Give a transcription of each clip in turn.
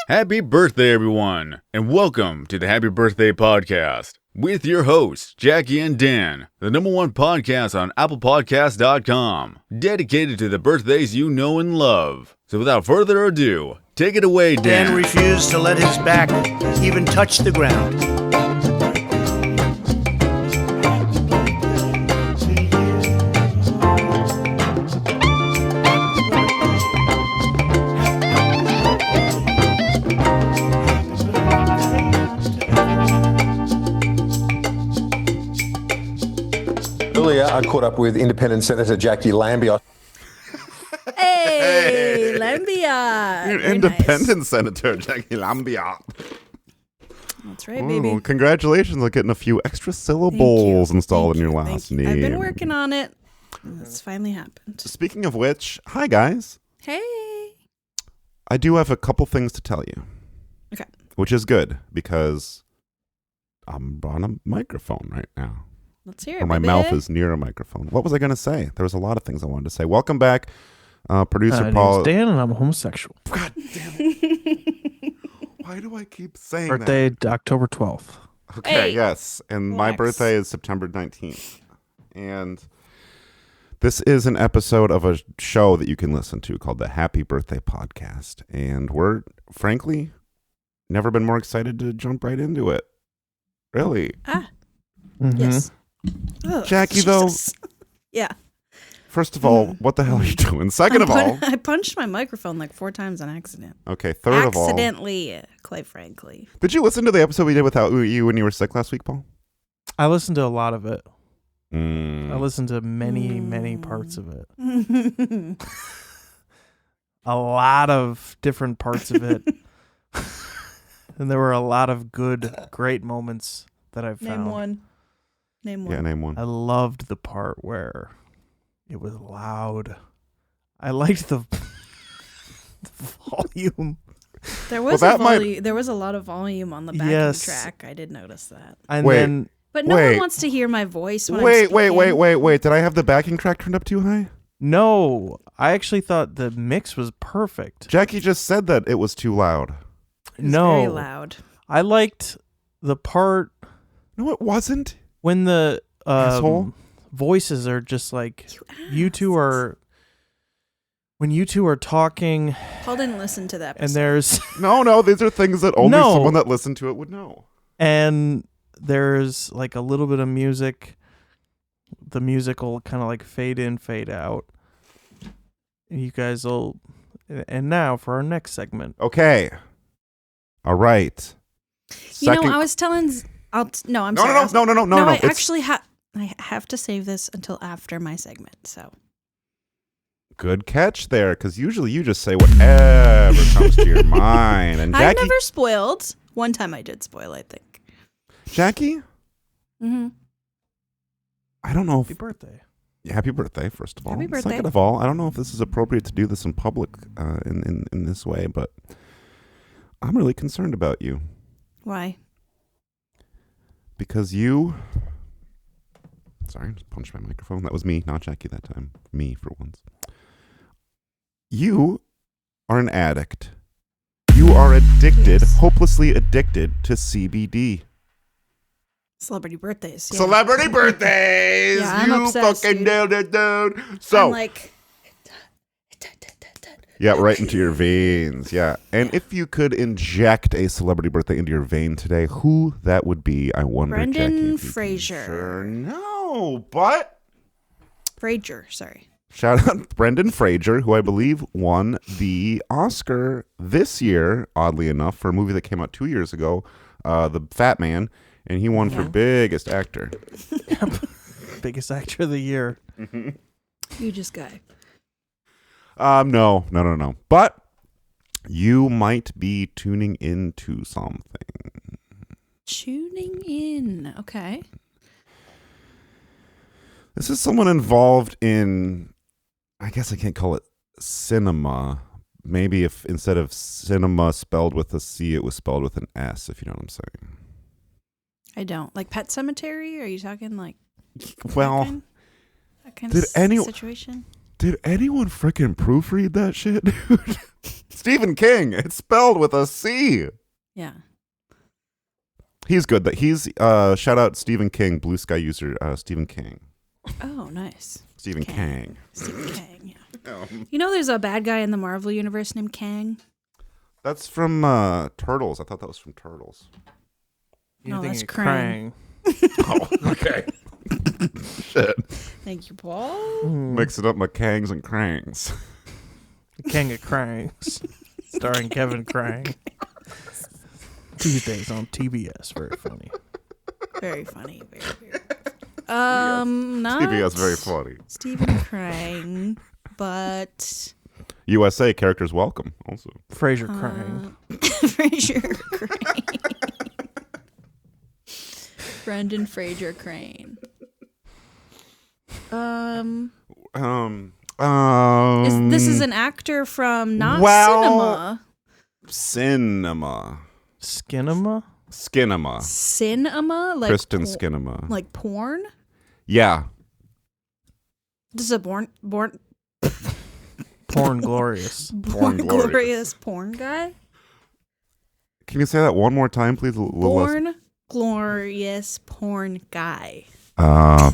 Happy birthday, everyone, and welcome to the Happy Birthday Podcast with your hosts, Jackie and Dan, the #1 podcast on ApplePodcast.com, dedicated to the birthdays you know and love. So without further ado, take it away, Dan. Dan refused to let his back even touch the ground. Earlier, I caught up with Independent Senator Jackie Lambie. Hey, Lambia. You're Very independent nice. Senator Jackie Lambia. That's right, baby. Oh, congratulations on getting a few extra syllables installed in your last name. I've been working on it. It's finally happened. Speaking of which, hi guys. Hey. I do have a couple things to tell you. Okay. Which is good because I'm on a microphone right now. Let's hear it, Or my baby. mouth is near a microphone. What was I going to say? There was a lot of things I wanted to say. Welcome back, producer Paul. Name's Dan, and I'm homosexual. God damn it. Why do I keep saying Birthday that? October 12th. Okay, Hey. yes. And my Relax. birthday is September 19th. And this is an episode of a show that you can listen to called the Happy Birthday Podcast. And we're, frankly, never been more excited to jump right into it. Really. Mhm. Yes. Oh, Jackie, Jesus. Yeah. First of all, what the hell are you doing? Second of all, I punched my microphone like 4 times on accident. okay, third of all, Accidentally, quite frankly. did you listen to the episode we did without you when you were sick last week, Paul? I listened to a lot of it. I Mm. listened to many parts of it. A lot of different parts of it. And there were a lot of good, great moments that I've found. Name one. Name one. Yeah, name one. I loved the part where it was loud. I liked the volume. There was Well, that might- there was a lot of volume on the backing Yes. track. I did notice that. And Wait. then But no Wait. one wants to hear my voice when I'm Wait. speaking. Did I have the backing track turned up too high? no, I actually thought the mix was perfect. Jackie just said that it was too loud. It was No. very loud. I liked the part No, it wasn't. when the Asshole. voices are just like you two are when you two are talking Paul didn't listen to that. and there's No, these are things that only No. someone that listened to it would know. and there's like a little bit of music. The music will kind of like fade in, fade out. You guys will. And now for our next segment. Okay. All right. You know, I was telling. I'm sorry. No, I it's actually I have to save this until after my segment. So good catch there, because usually you just say whatever comes to your mind. And I Jackie, never spoiled. One time I did spoil, I think. Jackie, Mm-hmm. I don't know if Happy birthday. happy birthday, first of all. Happy birthday. Second of all, I don't know if this is appropriate to do this in public in this way, but I'm really concerned about you Why? because you. Sorry, I just punched my microphone. That was me, not Jackie that time. Me for once. You are an addict. You are addicted, Yes. hopelessly addicted to CBD. Celebrity birthdays. Yeah. Celebrity birthdays! Yeah, I'm you obsessed, fucking dude. nailed it, dude. So, I'm like. yeah, right into your veins. Yeah. And if you could inject a celebrity birthday into your vein today, who that would be, I wonder, Brendan Jackie, if you can Fraser. Sure. No, but Frasier, sorry. shout out Brendan Fraser, who I believe won the Oscar this year, oddly enough, for a movie that came out 2 years ago, The Fat Man, and he won for biggest actor. Biggest actor of the year. Hugest guy. No. But you might be tuning into something. Tuning in. Okay. This is someone involved in, I guess I can't call it cinema. Maybe if instead of cinema spelled with a C, it was spelled with an S, if you know what I'm saying. I don't. Like Pet Cemetery? Are you talking like Well, that kind did of any- situation? did anyone freaking proofread that shit, dude? Stephen King. It's spelled with a C. Yeah. He's good. He's shout out Stephen King, Blue Sky user Stephen King. Oh, nice. Stephen Kang. Stephen Kang, yeah. You know there's a bad guy in the Marvel universe named Kang? That's from Turtles. I thought that was from Turtles. You're No, that's thinking Krang. Oh, okay. Shit. Thank you, Paul. Mixing up my Kangs and Krangs. King of Krangs, starring Kevin Krang. Tuesdays on TBS. Very funny. Very funny. Very. Not TBS, very funny. Stephen Krang, but USA characters welcome. Also, Frasier Krang. Frasier Krang. Brendan Fraser Crane. This is an actor from not cinema. Cinema. Skinema. Cinema? Like Kristen Skinema. Like porn? Yeah. This is a Porn Glorious. Glorious porn guy? Can you say that one more time, please? Born glorious porn guy.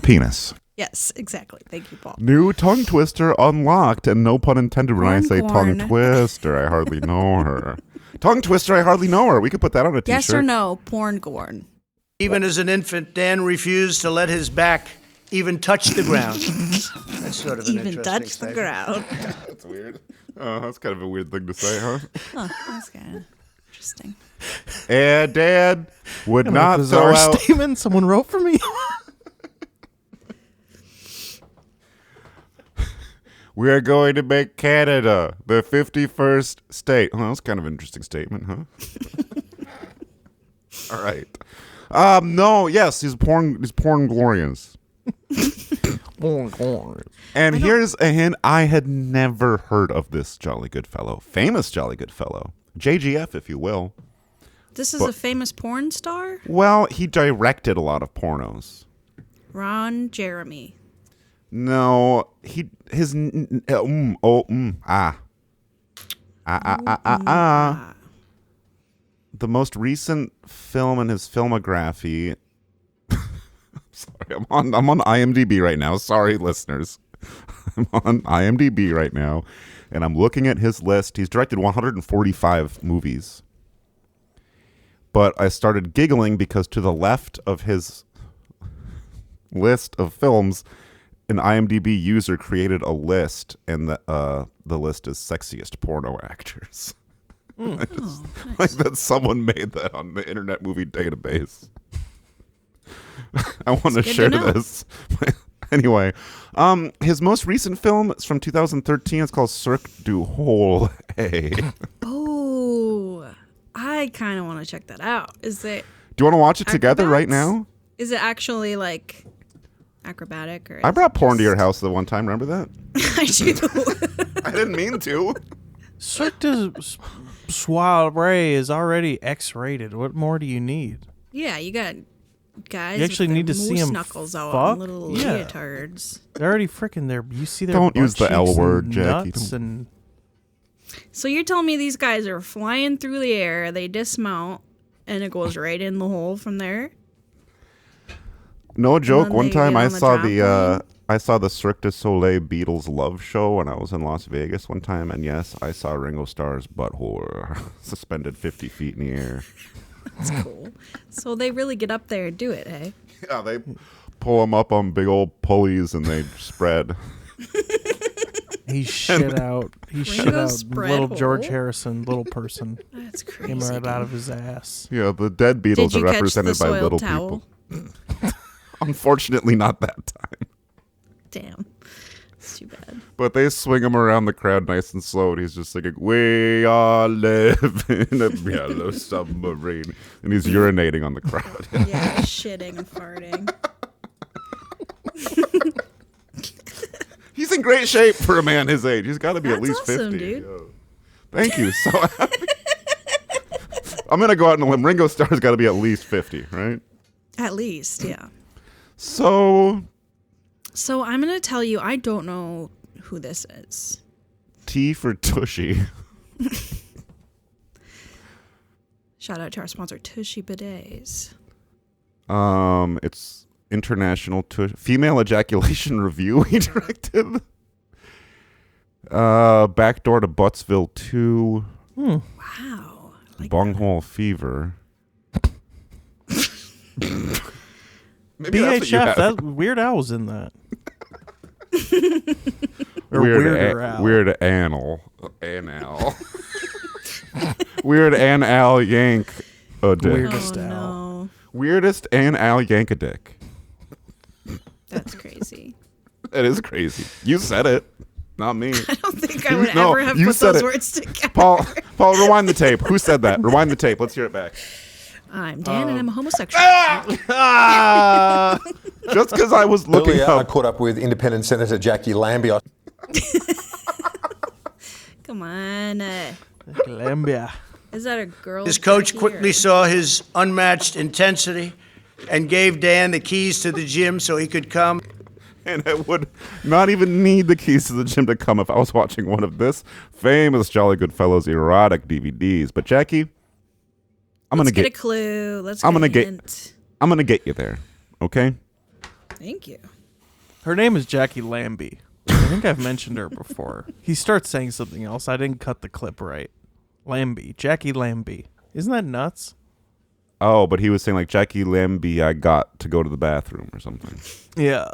Penis. Yes, exactly. Thank you, Paul. New tongue twister unlocked, and no pun intended when I say tongue twister. I hardly know her. Tongue twister, I hardly know her. We could put that on a t-shirt. Yes or no, porn. Even as an infant, Dan refused to let his back even touch the ground. That's sort of an Even interesting touch the statement. ground. That's weird. That's kind of a weird thing to say, huh? Huh, that's kind of interesting. And Dad would Kind of a not bizarre throw out... statement someone wrote for me. We are going to make Canada the 51st state. Well, that's kind of an interesting statement, huh? All right. No, yes, he's porn glorious. And here's a hint. I had never heard of this jolly good fellow. Famous jolly good fellow. JGF, if you will. This is a famous porn star? Well, he directed a lot of pornos. Ron Jeremy. No, The most recent film in his filmography. Sorry, I'm on IMDb right now. Sorry, listeners. I'm on IMDb right now, and I'm looking at his list. He's directed 145 movies. But I started giggling because to the left of his list of films, an IMDb user created a list, and the list is sexiest porno actors. Nice. Like that someone made that on the Internet Movie Database. I want to share this. Anyway, his most recent film is from 2013. It's called Cirque du Hole A. Oh, I kind of want to check that out. Is it? Do you want to watch it together right acrobats? now? Is it actually like acrobatic? Or I brought porn to your house the one time. Remember that? I do. I didn't mean to. Cirque du Soleil is already X-rated. What more do you need? Yeah, you got guys. You actually with need their to see moose 'em knuckles out fuck? on little Yeah. leotards. They're already freaking there. You see their Don't butt use the L cheeks word, and Jackie. nuts and So you're telling me these guys are flying through the air, they dismount, and it goes right in the hole from there? No joke. then One they time get I on the saw trampoline? I saw the Cirque du Soleil Beatles love show when I was in Las Vegas one time, and yes, I saw Ringo Starr's butthole suspended 50 feet in the air. That's cool. So they really get up there and do it, hey? Yeah, they pull them up on big old pulleys and they spread. he shit out. He shit Ringo out spread little George hole? Harrison, little person. That's Came crazy. right out of his ass. Yeah, the dead Beatles Did you are catch the represented by soiled little towel? people. Unfortunately, not that time. Damn. It's too bad. But they swing him around the crowd nice and slow, and he's just singing, "We all live in a yellow submarine," and he's urinating on the crowd. Yeah, shitting and farting. He's in great shape for a man his age. He's got to be at That's least awesome, 50. dude. Yeah. Thank you. So I'm going to go out on a limb. Ringo Starr's got to be at least 50, right? At least, yeah. So So I'm going to tell you, I don't know who this is. T for Tushy. Shout out to our sponsor, Tushy Bidets. It's International Female Ejaculation Review he directed. Backdoor to Buttsville 2. Wow. I like Bunghole Fever. Maybe BHF, that Weird Al was in that. Or Weirder Al. Weird Anal. Anal. Weird Al Yank a dick. Weirdest Oh, Al. no. Weirdest Al Yank a dick. That's crazy. It is crazy. You said it, not me. I don't think I would No, ever have you put said those it. words together. Paul, rewind the tape. Who said that? Rewind the tape. Let's hear it back. I'm Dan and I'm a homosexual. Just because I was looking Earlier, I up. caught up with Independent Senator Jackie Lambie. Come on. Columbia. Is that a girl? His coach Jackie, quickly or- saw his unmatched intensity and gave Dan the keys to the gym so he could come. And I would not even need the keys to the gym to come if I was watching one of this famous Jolly Good Fellows erotic DVDs. But Jackie, Let's get a clue. Let's I'm get gonna a get- hint. I'm gonna get you there. Okay. Thank you. Her name is Jackie Lambie. I think I've mentioned her before. He starts saying something else. I didn't cut the clip right. Lambie. Jackie Lambie. Isn't that nuts? Oh, but he was saying like Jackie Lambie, I got to go to the bathroom or something. Yeah.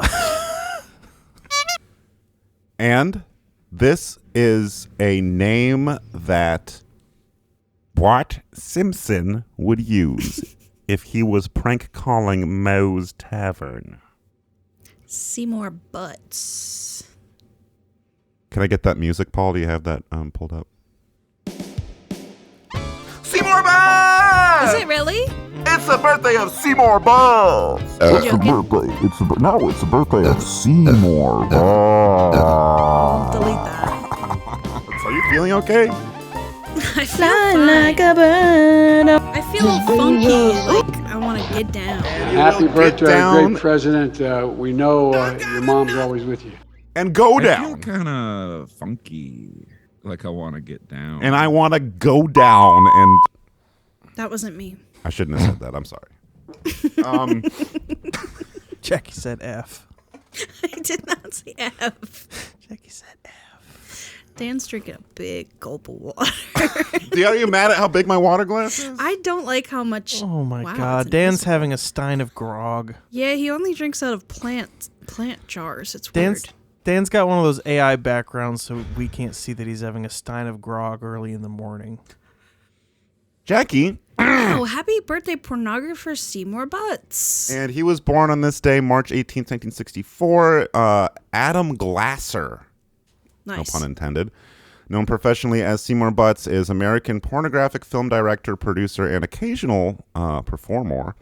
And this is a name that Bart Simpson would use if he was prank calling Moe's Tavern. Seymour Butts. Can I get that music, Paul? Do you have that pulled up? Seymour Butts! Is it really? It's the birthday of Seymour Butts! It's the It's the birthday of Seymour. Delete that. Are you feeling okay? I feel fine. I feel funky. Like I want to get down. Happy birthday, down. great president. We know your mom's always with you. And go I feel down. kind of funky. Like I want to get down. And I want to go down and... That wasn't me. I shouldn't have said that. I'm sorry. Jackie said F. I did not say F. Jackie said F. Dan's drinking a big gulp of water. Are you mad at how big my water glass is? I don't like how much. Oh my Wow, god. it's Dan's invisible. having a stein of grog. Yeah, he only drinks out of plant jars. It's Dan's got one of those AI backgrounds so we can't see that he's having a stein of grog early in the morning. Jackie. weird. Oh, happy birthday, pornographer Seymour Butts. And he was born on this day, March 18th, 1964. Adam Glasser. Nice. No pun intended. Known professionally as Seymour Butts, is American pornographic film director, producer, and occasional performer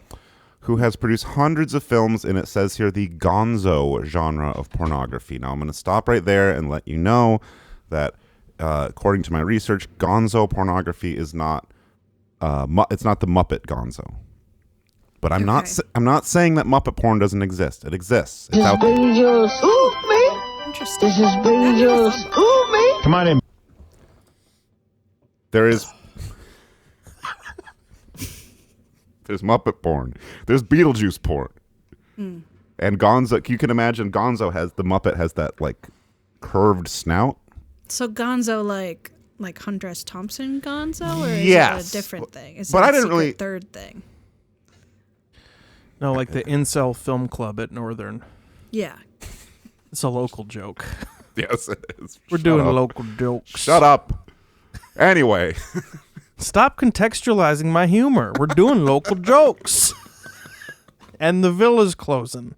who has produced hundreds of films in, it says here, the gonzo genre of pornography. Now, I'm going to stop right there and let you know that, according to my research, gonzo pornography is not, it's not the Muppet gonzo. But I'm not saying that Muppet porn doesn't exist. It exists. It's out there. Interesting. This is dangerous. Ooh, me. Come on in. There is... There's Muppet porn. There's Beetlejuice porn. And Gonzo, you can imagine Gonzo has, the Muppet has that, like, curved snout. So Gonzo, like Hunter S. Thompson Gonzo, or is Yes. it a different thing? Is But it I a didn't secret really- third thing? No, like the Incel Film Club at Northern. Yeah. It's a local joke. Yes, it is. We're Shut doing up. local jokes. Shut up. Anyway. Stop contextualizing my humor. We're doing local jokes. And the villa's closing.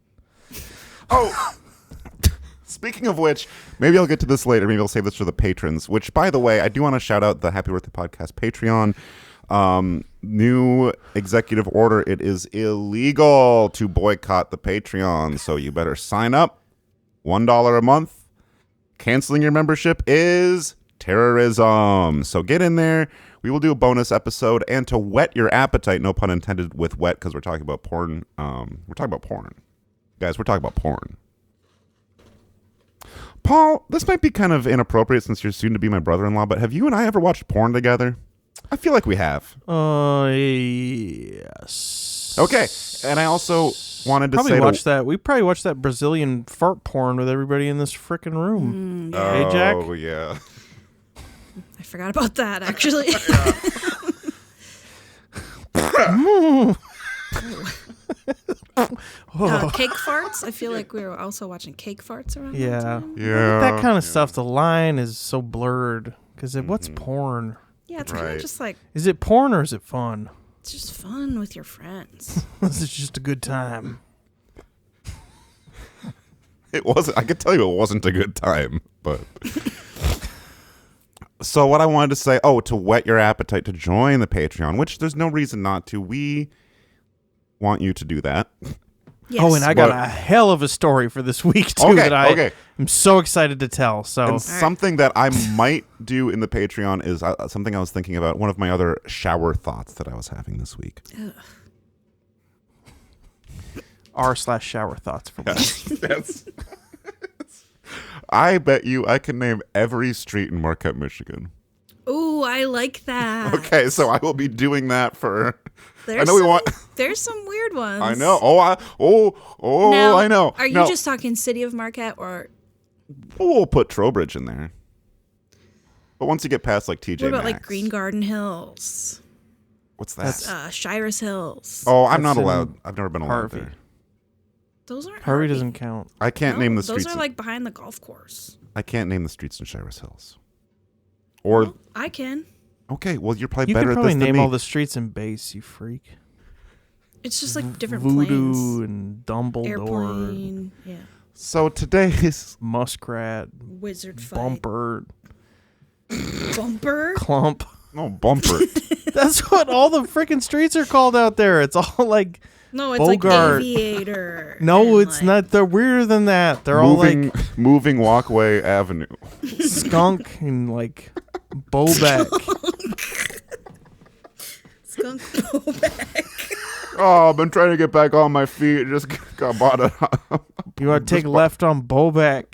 Oh, speaking of which, maybe I'll get to this later. Maybe I'll save this for the patrons, which, by the way, I do want to shout out the Happy Birthday Podcast Patreon. New executive order. It is illegal to boycott the Patreon, so you better sign up. $1 a month. Canceling your membership is terrorism. So get in there. We will do a bonus episode, and to whet your appetite, no pun intended with wet, because we're talking about porn. We're talking about porn. Guys, we're talking about porn. Paul, this might be kind of inappropriate since you're soon to be my brother-in-law, but have you and I ever watched porn together? I feel like we have. Yes. Okay, and I also wanted to probably say watched that. We probably watched that Brazilian fart porn with everybody in this freaking room. Yeah. Hey, Jack. Oh yeah. I forgot about that, actually. Cake farts. I feel like we were also watching cake farts around that time. Yeah. That kind of stuff. The line is so blurred because what's porn? Yeah, it's kind of just like, Is it porn or is it fun? it's just fun with your friends. This is just a good time. It wasn't. I could tell you it wasn't a good time, but. So what I wanted to say, to whet your appetite to join the Patreon, which there's no reason not to. We want you to do that. Yes. Oh, and I got a hell of a story for this week too that I am so excited to tell. So and something that I might do in the Patreon is something I was thinking about. One of my other shower thoughts that I was having this week. r/shower thoughts for Yes. I bet you I can name every street in Marquette, Michigan. Ooh, I like that. Okay, so I will be doing that for. There's there's some weird ones. I know. Now, I know. Are you just talking City of Marquette or? We'll put Trowbridge in there. But once you get past like TJ What about Maxx, like Green Garden Hills? What's that? Shiras Hills. Oh, I'm not allowed. I've never been allowed Harvey. there. Those aren't Harvey doesn't count. I can't name the streets. Those are like behind the golf course. I can't name the streets in Shiras Hills. Or I can. Okay, well you're probably You better can at probably this than name me. all the streets in base, you freak. It's just like different Voodoo planes. and Dumbledore. Airplane. Yeah. So today's Muskrat. Wizard fight. Bumper. Bumper? Clump. No, Bumper. That's what all the freaking streets are called out there. It's all like No, it's Bogart. like Aviator. No, and it's like, not. They're weirder than that. They're all like moving walkway avenue. Skunk and like Bobek. Skunk Bobek. Oh, I've been trying to get back on my feet. Just got bought it. You want to take left on Bobek.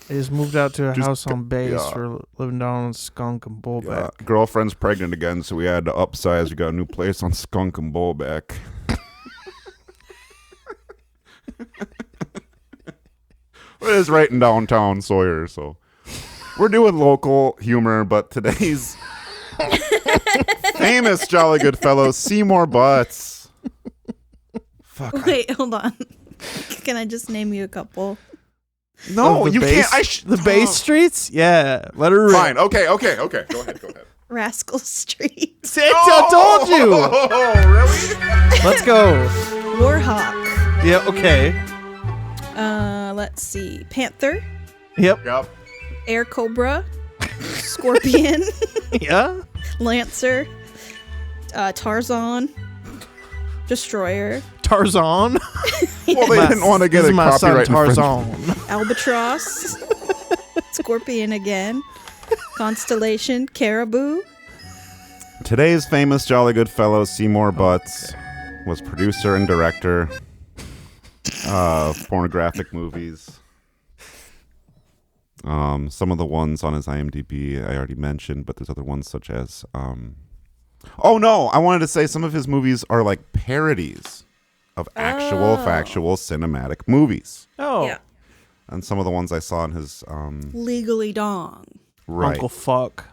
I just moved out to a house on base. yeah. We're living down on Skunk and Bobek. Girlfriend's pregnant again, so we had to upsize. We got a new place on Skunk and Bowback. It is right in downtown Sawyer, so we're doing local humor, but today's famous Jolly Good Fellow, Seymour Butts. Fuck. Wait, hold on. Can I just name you a couple? No, you base, can't. The base streets? Yeah. Let her rip. Fine. Okay. Go ahead. Rascal Street. I told you. Oh, really? Let's go. Warhawk. Yeah, okay. Let's see. Panther. Yep. Air Cobra. Scorpion. Yeah. Lancer. Tarzan. Destroyer. Tarzan. Well, they didn't want to get a my son copyright Tarzan. Albatross. Scorpion again. Constellation. Caribou. Today's famous Jolly Good Fellow, Seymour Butts, was producer and director of pornographic movies. Some of the ones on his IMDb I already mentioned, but there's other ones such as... Oh, no! I wanted to say some of his movies are like parodies of actual, factual cinematic movies. Oh. Yeah. And some of the ones I saw in his... Legally Dong. Right. Uncle Fuck.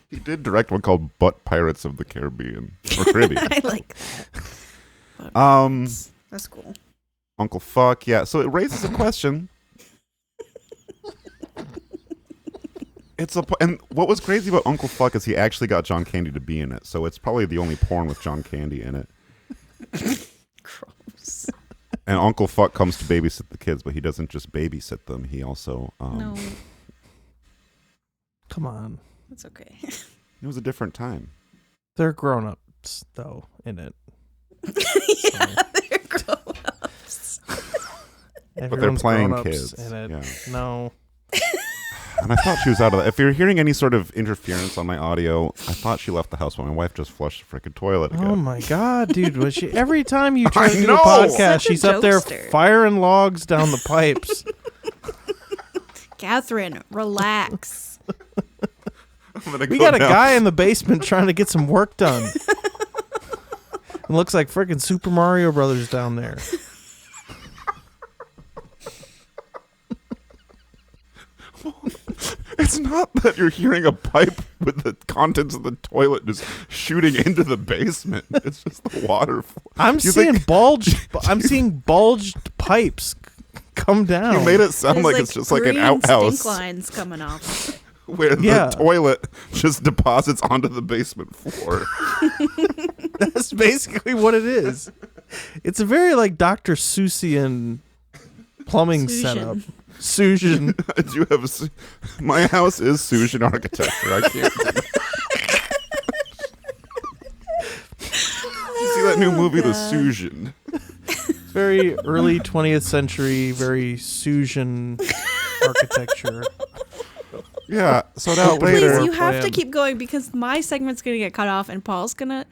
He did direct one called Butt Pirates of the Caribbean. Or Caribbean. I like that. That's cool. Uncle Fuck, yeah. So it raises a question. And what was crazy about Uncle Fuck is he actually got John Candy to be in it. So it's probably the only porn with John Candy in it. Gross. And Uncle Fuck comes to babysit the kids, but he doesn't just babysit them. He also... No, Come on. that's okay. It was a different time. They're grown-ups, though, in it. Yeah, they're grown-ups. But they're playing grown-ups kids. in it. Yeah. No. And I thought she was out of that. If you're hearing any sort of interference on my audio, I thought she left the house, but my wife just flushed the freaking toilet again. Oh my god, dude! Was she every time you try to do a know! podcast, Such a she's up there jokester. firing logs down the pipes. Catherine, relax. We got a guy in the basement trying to get some work done. It looks like freaking Super Mario Brothers down there. It's not that you're hearing a pipe with the contents of the toilet just shooting into the basement. It's just the water. I'm seeing bulged pipes come down. You made it sound like it's just like an green outhouse stink lines coming off. where the toilet just deposits onto the basement floor. That's basically what it is. It's a very like Dr. Seussian plumbing setup. Susan. I do have my house is Susan architecture. I can't. You see that new movie, The Susan? Very early 20th century, very Susan architecture. Yeah. So now Please, later, you have to keep going because my segment's gonna get cut off, and Paul's gonna.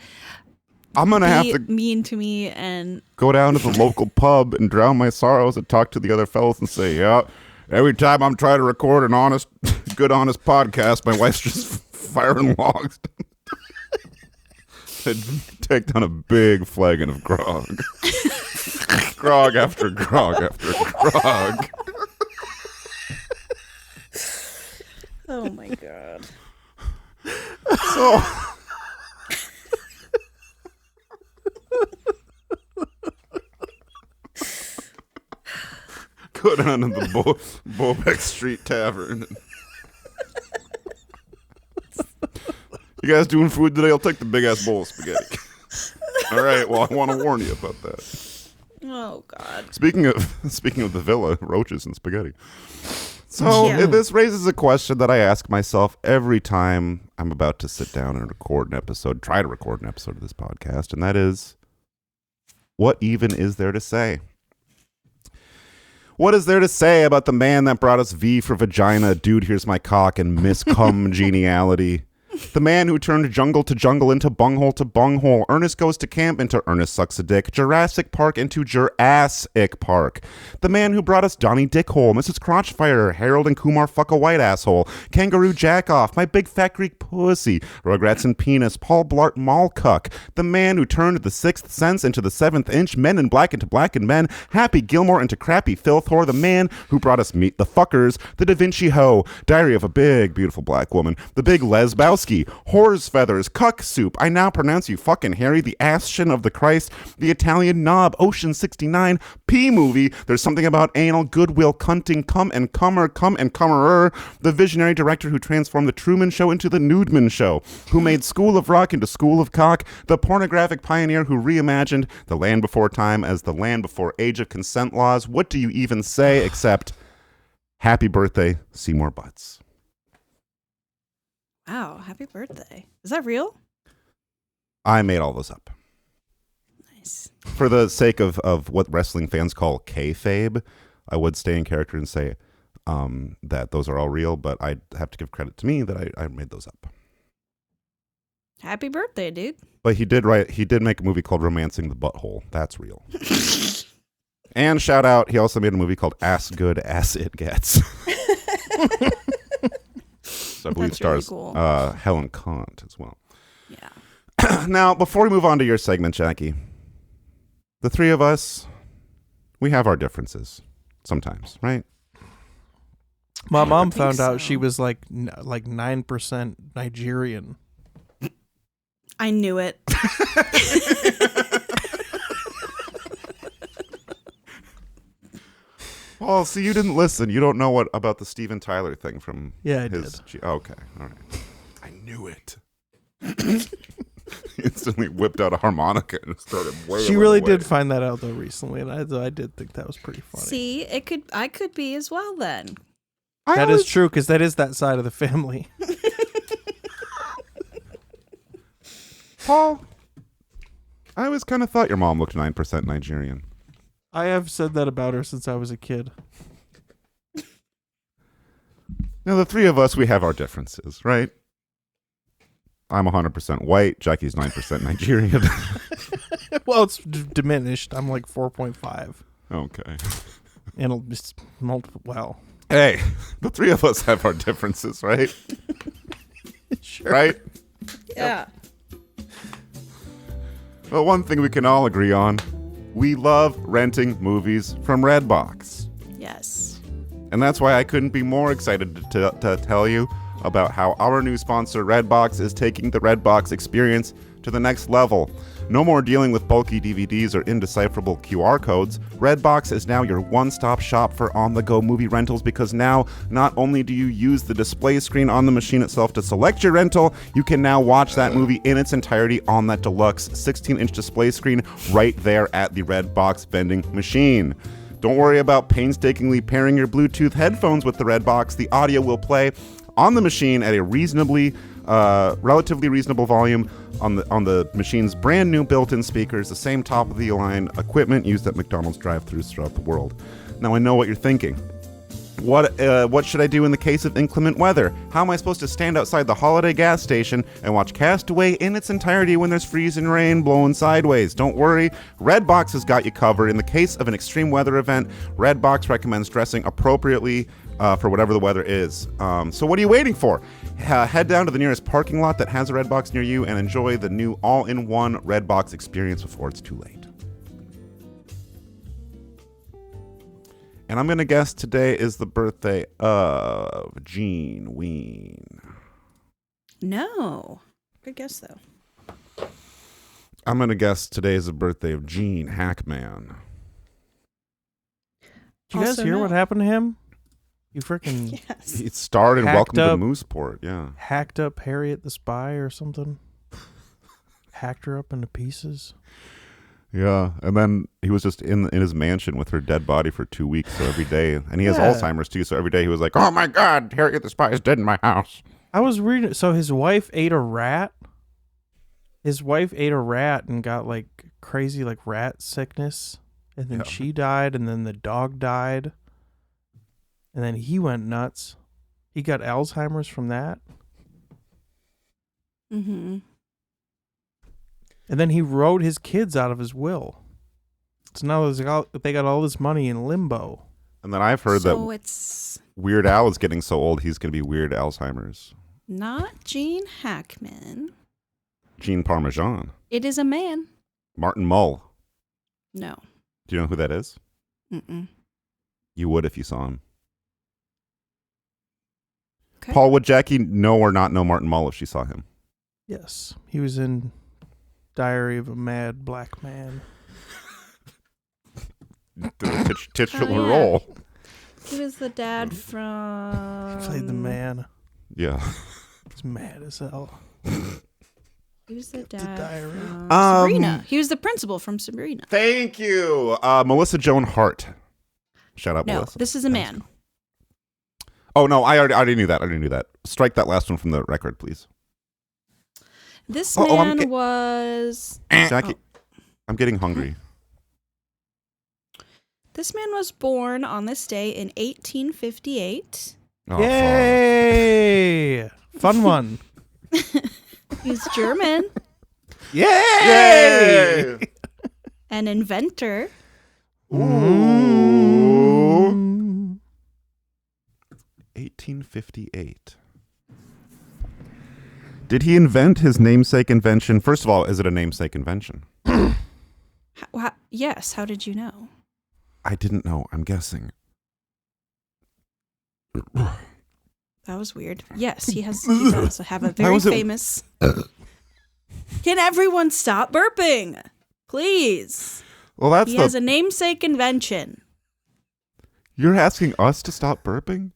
I'm gonna have to mean to me and go down to the local pub and drown my sorrows and talk to the other fellas and say, yeah, every time I'm trying to record an honest podcast, my wife's just firing logs. I'd take down a big flagon of grog. Grog after grog after grog. oh my god. So go down to the Bobeck Street Tavern. You guys doing food today? I'll take the big ass bowl of spaghetti. All right. Well, I want to warn you about that. Oh god. Speaking of the villa, roaches and spaghetti. So this raises a question that I ask myself every time I'm about to sit down and try to record an episode of this podcast, and that is, what even is there to say? What is there to say about the man that brought us V for vagina, dude, here's my cock, and Miss Cum geniality? The man who turned jungle to jungle into bunghole to bunghole. Ernest Goes to Camp into Ernest Sucks a Dick. Jurassic Park into Jurassic Park. The man who brought us Donnie Dickhole, Mrs. Crotchfire, Harold and Kumar Fuck a White Asshole, Kangaroo Jackoff, My Big Fat Greek Pussy, Rugrats and Penis, Paul Blart Mallcuck. The man who turned the Sixth Sense into the Seventh Inch, Men in Black into Black and Men, Happy Gilmore into Crappy Filthor. The man who brought us Meet the Fuckers, The Da Vinci Ho, Diary of a Big Beautiful Black Woman, The Big Lesbowski, Whore's Feathers, Cuck Soup, I Now Pronounce You Fucking Harry, The Ashen of the Christ, The Italian Knob, Ocean 69, P-Movie, There's Something About Anal, Goodwill, Cunting, Come and Comerer, the visionary director who transformed The Truman Show into The Nudeman Show, who made School of Rock into School of Cock, the pornographic pioneer who reimagined The Land Before Time as The Land Before Age of Consent Laws. What do you even say except happy birthday, Seymour Butts? Wow, happy birthday. Is that real? I made all those up. Nice. For the sake of what wrestling fans call kayfabe, I would stay in character and say that those are all real, but I have to give credit to me that I made those up. Happy birthday, dude. But he did make a movie called Romancing the Butthole. That's real. And shout out, he also made a movie called Ass Good, Ass It Gets. So I believe That's stars really cool. Helen Kant as well. Yeah. Now, before we move on to your segment, Jackie, the three of us, we have our differences sometimes, right? My mom found out she was like 9% Nigerian. I knew it. Well, see, you didn't listen. You don't know what about the Steven Tyler thing from I his... did. Okay, all right. I knew it. Instantly whipped out a harmonica and started wailing. She really away. did find that out though recently, and I did think that was pretty funny. See, I could be as well then. That is true, because that is that side of the family. Paul, I always kind of thought your mom looked 9% Nigerian. I have said that about her since I was a kid. Now, the three of us, we have our differences, right? I'm 100% white. Jackie's 9% Nigerian. Well, it's diminished. I'm like 4.5. Okay. And it'll just multiple. Well, Hey, the three of us have our differences, right? sure. Right? Yeah. Well, one thing we can all agree on, we love renting movies from Redbox. Yes. And that's why I couldn't be more excited to tell you about how our new sponsor, Redbox, is taking the Redbox experience to the next level. No more dealing with bulky DVDs or indecipherable QR codes. Redbox is now your one-stop shop for on-the-go movie rentals, because now not only do you use the display screen on the machine itself to select your rental, you can now watch that movie in its entirety on that deluxe 16-inch display screen right there at the Redbox vending machine. Don't worry about painstakingly pairing your Bluetooth headphones with the Redbox. The audio will play on the machine at a relatively reasonable volume on the machine's brand new built-in speakers, the same top-of-the-line equipment used at McDonald's drive-thrus throughout the world. Now, I know what you're thinking. What should I do in the case of inclement weather? How am I supposed to stand outside the Holiday gas station and watch Castaway in its entirety when there's freezing rain blowing sideways? Don't worry, Redbox has got you covered. In the case of an extreme weather event, Redbox recommends dressing appropriately for whatever the weather is. So what are you waiting for? Head down to the nearest parking lot that has a Redbox near you and enjoy the new all-in-one Redbox experience before it's too late. And I'm going to guess today is the birthday of Gene Ween. No. Good guess, though. I'm going to guess today is the birthday of Gene Hackman. Did you guys hear what happened to him? You freaking Yes. He starred in Welcome to Mooseport, yeah. Hacked up Harriet the Spy or something. Hacked her up into pieces. Yeah, and then he was just in his mansion with her dead body for 2 weeks, so every day. And he has Alzheimer's, too, so every day he was like, oh my God, Harriet the Spy is dead in my house. I was reading, so his wife ate a rat? His wife ate a rat and got, like, crazy, like, rat sickness. And then she died, and then the dog died. And then he went nuts. He got Alzheimer's from that. Mm-hmm. And then he wrote his kids out of his will. So now they got all this money in limbo. And then I've heard that it's Weird Al is getting so old, he's going to be Weird Alzheimer's. not Gene Hackman. Gene Parmesan. It is a man. Martin Mull. No. Do you know who that is? Mm-mm. You would if you saw him. Okay. Paul, would Jackie know or not know Martin Mull if she saw him? Yes. He was in Diary of a Mad Black Man. The titular Oh, yeah. role. He was the dad from... He played the man. Yeah. He's mad as hell. He was the dad diary. from Sabrina. He was the principal from Sabrina. Thank you. Melissa Joan Hart. Shout out, No, Melissa. this is a man. Oh, no, I already knew that. Strike that last one from the record, please. This man was... Jackie, I'm getting hungry. This man was born on this day in 1858. Oh, Yay! Fun one. He's German. Yay! An inventor. Ooh. 1858. Did he invent his namesake invention? First of all, is it a namesake invention? Yes. How did you know? I didn't know. I'm guessing. That was weird. Yes, he does have a very famous... Can everyone stop burping? Please. Well, He has a namesake invention. You're asking us to stop burping?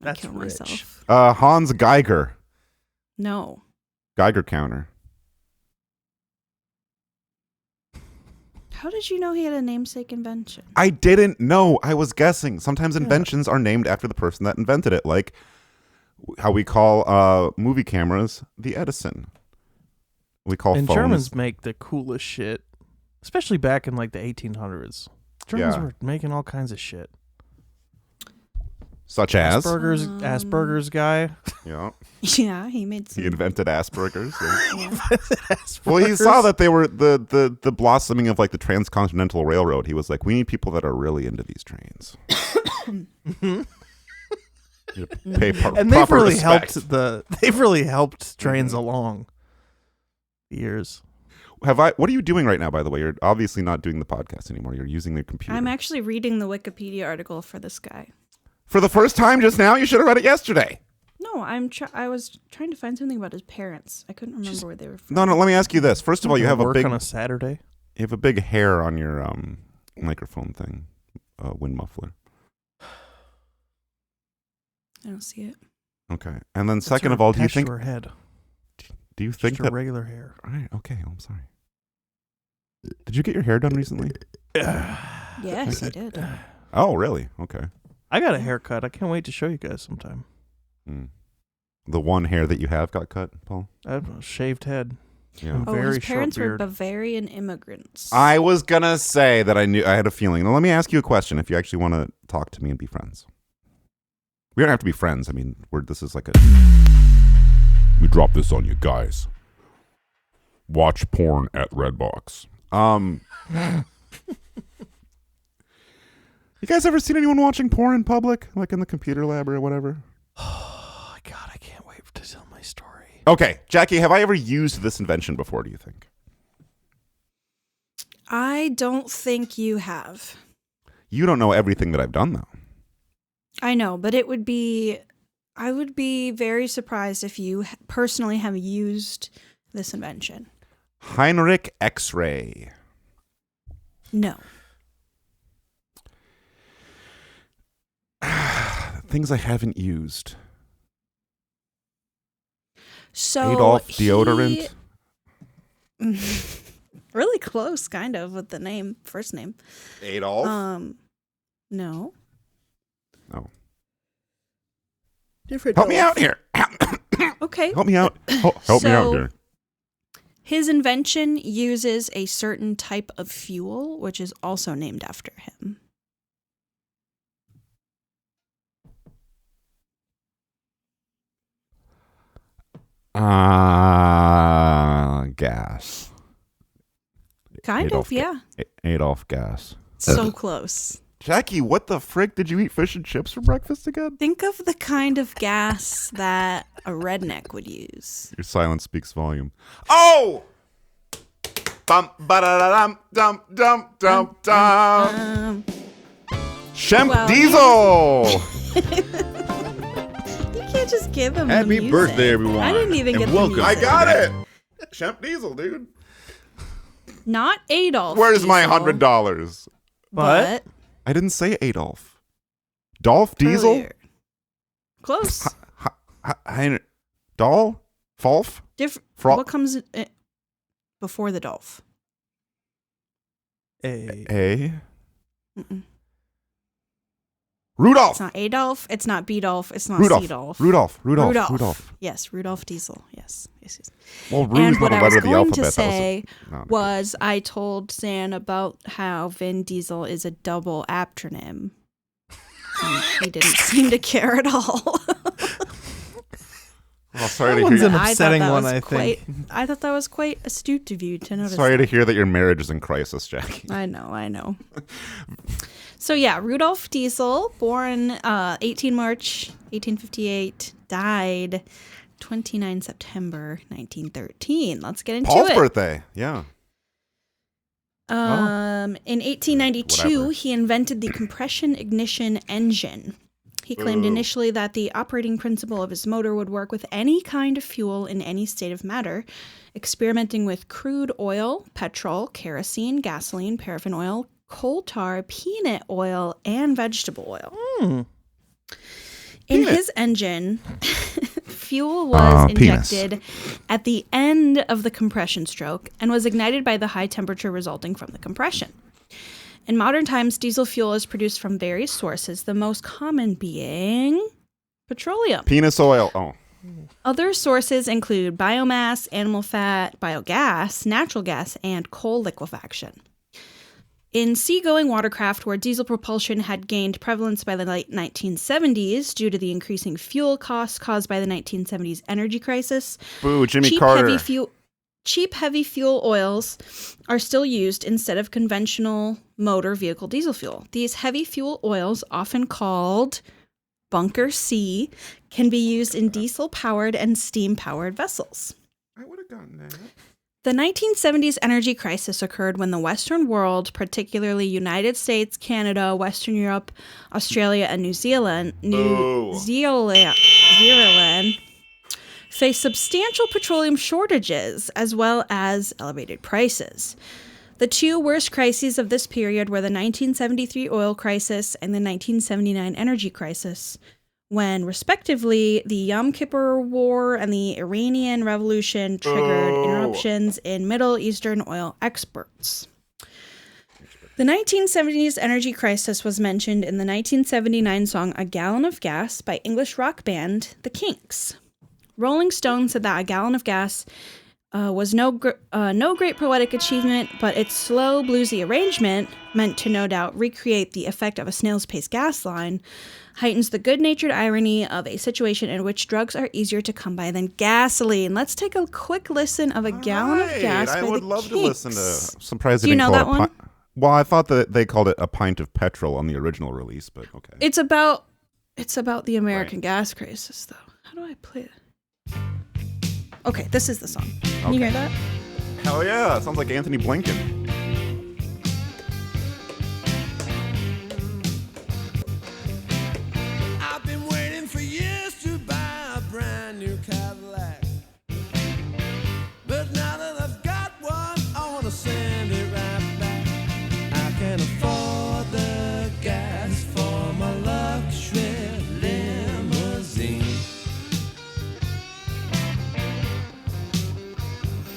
That's kill rich. myself. Hans Geiger. No. Geiger counter. How did you know he had a namesake invention? I didn't know. I was guessing. Sometimes inventions are named after the person that invented it, like how we call movie cameras the Edison. We call And phones. Germans make the coolest shit, especially back in like the 1800s. Germans were making all kinds of shit. Such as? Asperger's guy. Yeah. Yeah, he made some. He invented Asperger's. Yeah. Asperger's. Well, he saw that they were the blossoming of like the transcontinental railroad. He was like, we need people that are really into these trains. And they've really helped trains along years. What are you doing right now, by the way? You're obviously not doing the podcast anymore. You're using the computer. I'm actually reading the Wikipedia article for this guy. For the first time just now? You should have read it yesterday. No, I was trying to find something about his parents. I couldn't remember where they were from. No, let me ask you this. First of all, you have work on a Saturday. You have a big hair on your microphone thing, wind muffler. I don't see it. Okay. And then second of all, do you think head? Do you think just that regular hair? All right. Okay. I'm sorry. Did you get your hair done recently? Yes, I did. Oh, really? Okay. I got a haircut. I can't wait to show you guys sometime. The one hair that you have got cut, Paul? I have a shaved head. Yeah. His parents were Bavarian immigrants. I was gonna say that I had a feeling. Now let me ask you a question. If you actually want to talk to me and be friends, we don't have to be friends. I mean, this is like a. We drop this on you guys. Watch porn at Redbox. You guys ever seen anyone watching porn in public, like in the computer lab or whatever? Oh God, I can't wait to tell my story. Okay, Jackie, have I ever used this invention before? Do you think? I don't think you have. You don't know everything that I've done, though. I know, but I would be very surprised if you personally have used this invention. Heinrich X-ray. No. Things I haven't used. So Adolf deodorant. Really close, kind of, with the first name. Adolf? No. Oh. Different. Help me out here. Okay. Help me out. Help me out here. His invention uses a certain type of fuel, which is also named after him. Gas. Adolf, yeah. Adolf gas. So close. Jackie, what the frick? Did you eat fish and chips for breakfast again? Think of the kind of gas that a redneck would use. Your silence speaks volume. Oh! Bum ba da da dum dum dum dum dum. Shemp Diesel. You can't just give him Happy music. birthday, everyone. I didn't even get welcome. the music. I got it. Shemp Diesel, dude. Not Adolf. Where's Diesel, my $100? But I didn't say Adolf. Dolph Diesel? earlier. Close. Doll? Falf? What comes before the Dolph? A? Rudolph. It's not Adolf. It's not B-Dolph. It's not Rudolph. C-Dolph. Rudolph. Yes, Rudolph Diesel. Yes. Well, And Ru's what not I a was letter of the going to alphabet. say was I told San about how Vin Diesel is a double aptronym. And he didn't seem to care at all. Well, sorry to hear. An upsetting one, I think. I thought that was quite astute of you to notice. Sorry to hear that your marriage is in crisis, Jackie. I know. So yeah, Rudolph Diesel, born 18 March 1858, died 29 September 1913. Let's get into Paul's it. birthday, yeah. In 1892, Whatever. he invented the compression ignition engine. He claimed initially that the operating principle of his motor would work with any kind of fuel in any state of matter, experimenting with crude oil, petrol, kerosene, gasoline, paraffin oil, coal tar, peanut oil, and vegetable oil. In his engine, fuel was injected at the end of the compression stroke and was ignited by the high temperature resulting from the compression. In modern times, diesel fuel is produced from various sources, the most common being petroleum. Penis oil. Oh. Other sources include biomass, animal fat, biogas, natural gas, and coal liquefaction. In seagoing watercraft, where diesel propulsion had gained prevalence by the late 1970s due to the increasing fuel costs caused by the 1970s energy crisis, Boo, Jimmy Carter. Cheap heavy fuel oils are still used instead of conventional motor vehicle diesel fuel. These heavy fuel oils, often called Bunker C, can be used in diesel-powered and steam-powered vessels. I would have gotten that. The 1970s energy crisis occurred when the Western world, particularly United States, Canada, Western Europe, Australia, and New Zealand, faced substantial petroleum shortages as well as elevated prices. The two worst crises of this period were the 1973 oil crisis and the 1979 energy crisis, when, respectively, the Yom Kippur War and the Iranian Revolution triggered interruptions in Middle Eastern oil exports. The 1970s energy crisis was mentioned in the 1979 song A Gallon of Gas by English rock band The Kinks. Rolling Stone said that A Gallon of Gas was no great poetic achievement, but its slow, bluesy arrangement, meant to no doubt recreate the effect of a snail's pace gas line, heightens the good-natured irony of a situation in which drugs are easier to come by than gasoline. Let's take a quick listen of A Gallon of Gas by I would the love Kinks. to listen to. Surprised Do you know that one? Well, I thought that they called it a pint of petrol on the original release, but okay. It's about the American gas crisis, though. How do I play it? Okay, this is the song. Can you hear that? Hell yeah! It sounds like Anthony Blinken. I've been waiting for years to buy a brand new Cadillac, but now that I've got one, I want to send it right back. I can afford the gas for my luxury limousine.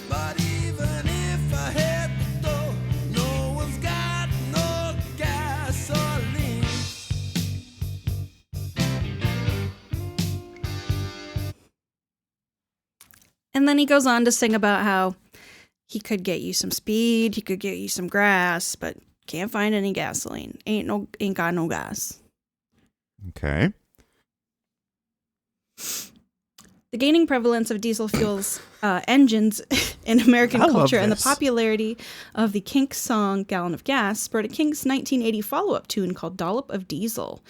But even if I had the dough, no one's got no gasoline. And then he goes on to sing about how he could get you some speed, he could get you some grass, but can't find any gasoline. Ain't got no gas. Okay. The gaining prevalence of diesel fuels engines in American I love culture and the this. popularity of the Kinks song Gallon of Gas spurred a Kinks 1980 follow-up tune called Dollop of Diesel.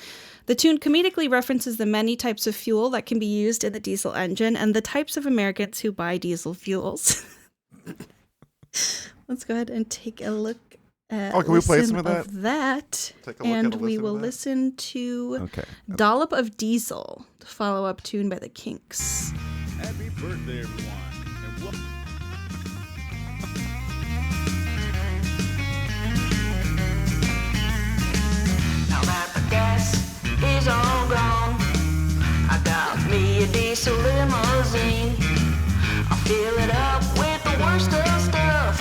The tune comedically references the many types of fuel that can be used in the diesel engine and the types of Americans who buy diesel fuels. Let's go ahead and take a look at can we play some of that? Take a look And at a we listen will of that? listen to Okay. Dollop of Diesel, the follow-up tune by the Kinks. Happy birthday, everyone. And welcome. Now that the gas is all gone, I got me a diesel limousine. I fill it up with the worst of stuff,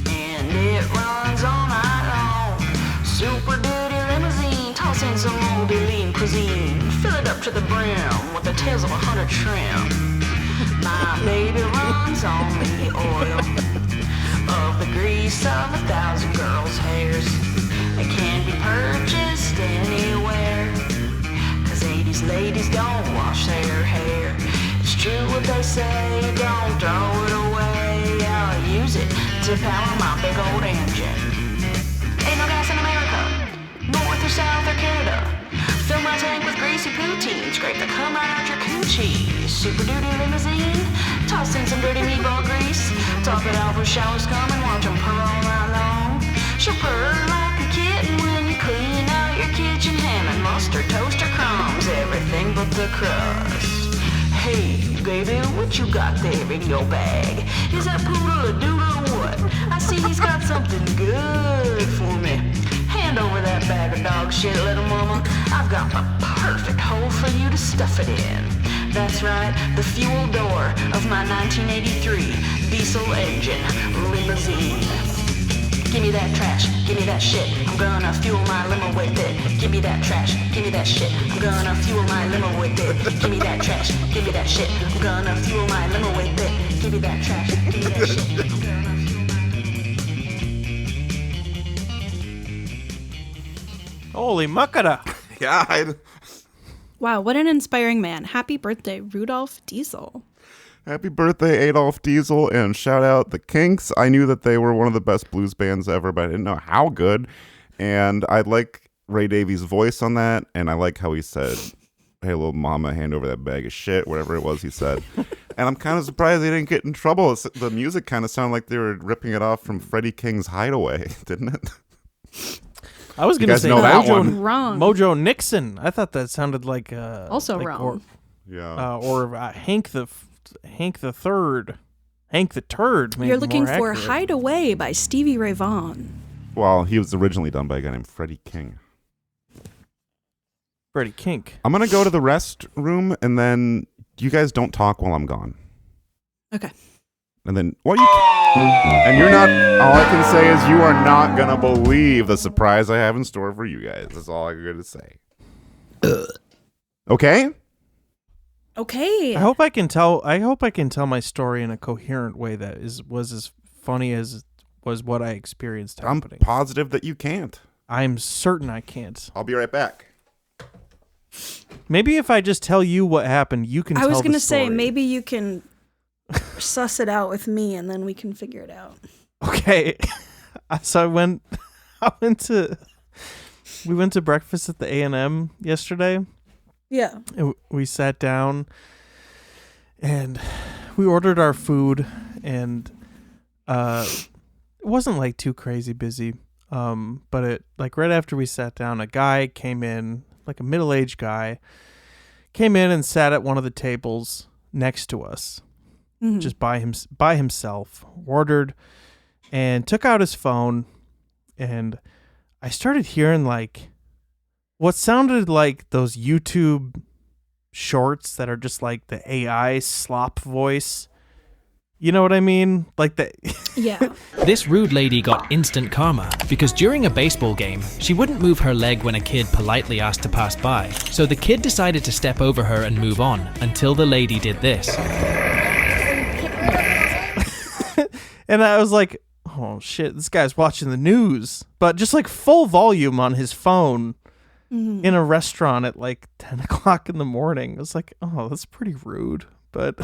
and it runs all night long. Super duty limousine, toss in some old lean cuisine. Fill it up to the brim with the tails of 100 shrimp. My baby runs on the oil of the grease of 1,000 girls' hairs. It can be purchased anywhere, 'cause 80s ladies don't wash their hair. It's true what they say, don't throw it away. I'll use it to power my big old engine. Ain't no gas in America, North or South or Canada. Fill my tank with greasy poutine, scrape the cum right out your coochie. Super duty limousine, toss in some dirty meatball grease. Top it off with shower scum and watch them purr all night long. She'll purr like a kitten when you clean out your kitchen. Ham and mustard, toaster crumbs, everything but the crust. Hey, baby, what you got there in your bag? Is that poodle a doodle or what? I see he's got something good for me. Hand over that bag of dog shit, little mama. I've got the perfect hole for you to stuff it in. That's right, the fuel door of my 1983 diesel engine limousine. Give me that trash, give me that shit, I'm gonna fuel my limo with it. Give me that trash, give me that shit, I'm gonna fuel my limo with it. Give me that trash, give me that shit, I'm gonna fuel my limo with it. Give me that trash, give me that shit, I'm gonna fuel my Holy makara. Yeah. Wow, what an inspiring man. Happy birthday, Rudolph Diesel. Happy birthday, Adolf Diesel, and shout out the Kinks. I knew that they were one of the best blues bands ever, but I didn't know how good. And I like Ray Davies' voice on that, and I like how he said, "Hey, little mama, hand over that bag of shit," whatever it was he said. And I'm kind of surprised they didn't get in trouble. The music kind of sounded like they were ripping it off from Freddie King's Hideaway, didn't it? I was going to say know that Mojo, one. Wrong. Mojo Nixon. I thought that sounded like Also like, wrong. Or Hank the Third, Hank the Turd. You're looking more for accurate. Hideaway by Stevie Ray Vaughan. Well, he was originally done by a guy named Freddie King. Freddie Kink. I'm going to go to the restroom, and then you guys don't talk while I'm gone. Okay. And then, and you're not, all I can say is you are not going to believe the surprise I have in store for you guys. That's all I'm going to say. Okay? Okay. I hope I can tell my story in a coherent way that was as funny as was what I experienced happening. I'm positive that you can't. I'm certain I can't. I'll be right back. Maybe if I just tell you what happened, you can tell the story. I was going to say, maybe you can suss it out with me and then we can figure it out. Okay. So we went to breakfast at the A&M yesterday. Yeah. We sat down and we ordered our food, and it wasn't like too crazy busy. But it, like, right after we sat down, a guy came in, like a middle-aged guy, came in and sat at one of the tables next to us. Mm-hmm. Just by himself, ordered and took out his phone, and I started hearing like what sounded like those YouTube shorts that are just like the AI slop voice. You know what I mean? Like that. Yeah. This rude lady got instant karma because during a baseball game, she wouldn't move her leg when a kid politely asked to pass by. So the kid decided to step over her and move on until the lady did this. And I was like, oh shit, this guy's watching the news. But just like full volume on his phone in a restaurant at like 10 o'clock in the morning. I was like, oh, that's pretty rude. But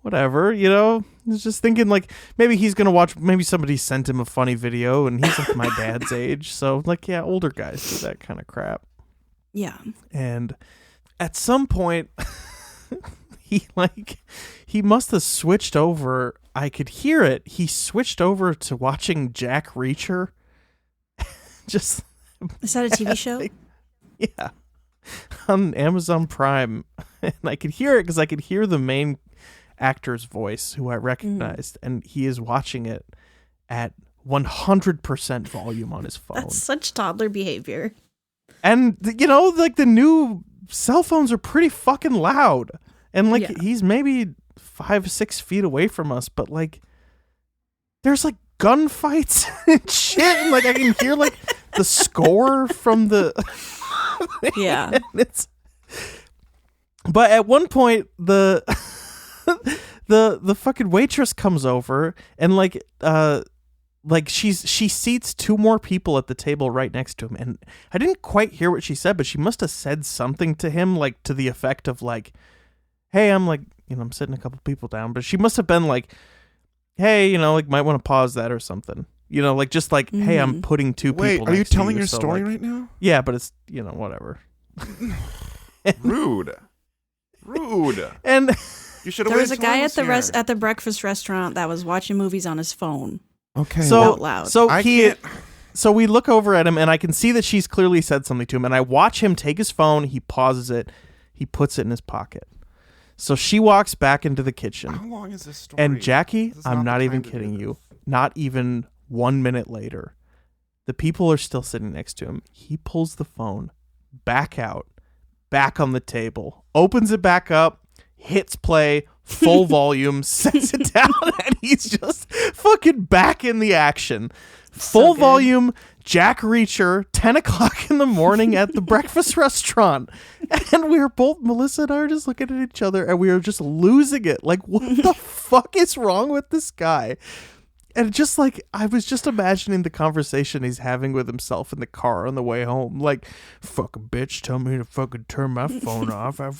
whatever, you know? I was just thinking like maybe he's going to watch, maybe somebody sent him a funny video and he's like my dad's age. So like, yeah, older guys do that kind of crap. Yeah. And at some point, he must have switched over. I could hear it. He switched over to watching Jack Reacher. Just is that a TV show? Yeah, on Amazon Prime, and I could hear it because I could hear the main actor's voice, who I recognized, and he is watching it at 100% volume on his phone. That's such toddler behavior. And you know, like the new cell phones are pretty fucking loud. And like he's maybe 5-6 feet away from us, but like there's like gunfights and shit, and like I can hear like the score from the yeah. But at one point the fucking waitress comes over and like she seats 2 more people at the table right next to him, and I didn't quite hear what she said, but she must have said something to him like to the effect of like, hey, I'm like, you know, I'm sitting a couple people down, but she must have been like, hey, you know, like might want to pause that or something. You know, like just like, hey, I'm putting 2 people. Wait, are you next to telling your so, story like, right now? Yeah, but it's, you know, whatever. Rude. And you should have. There was a guy at the breakfast restaurant that was watching movies on his phone. Okay. So out loud. So we look over at him, and I can see that she's clearly said something to him, and I watch him take his phone. He pauses it. He puts it in his pocket. So she walks back into the kitchen. How long is this story? And Jackie, I'm not even kidding you. Not even 1 minute later, the people are still sitting next to him. He pulls the phone back out, back on the table, opens it back up, hits play, full volume, sets it down, and he's just fucking back in the action. Full volume, Jack Reacher, 10 o'clock in the morning at the breakfast restaurant. And we were both, Melissa and I are just looking at each other, and we were just losing it. Like, what the fuck is wrong with this guy? And just like, I was just imagining the conversation he's having with himself in the car on the way home. Like, fucking bitch, tell me to fucking turn my phone off. All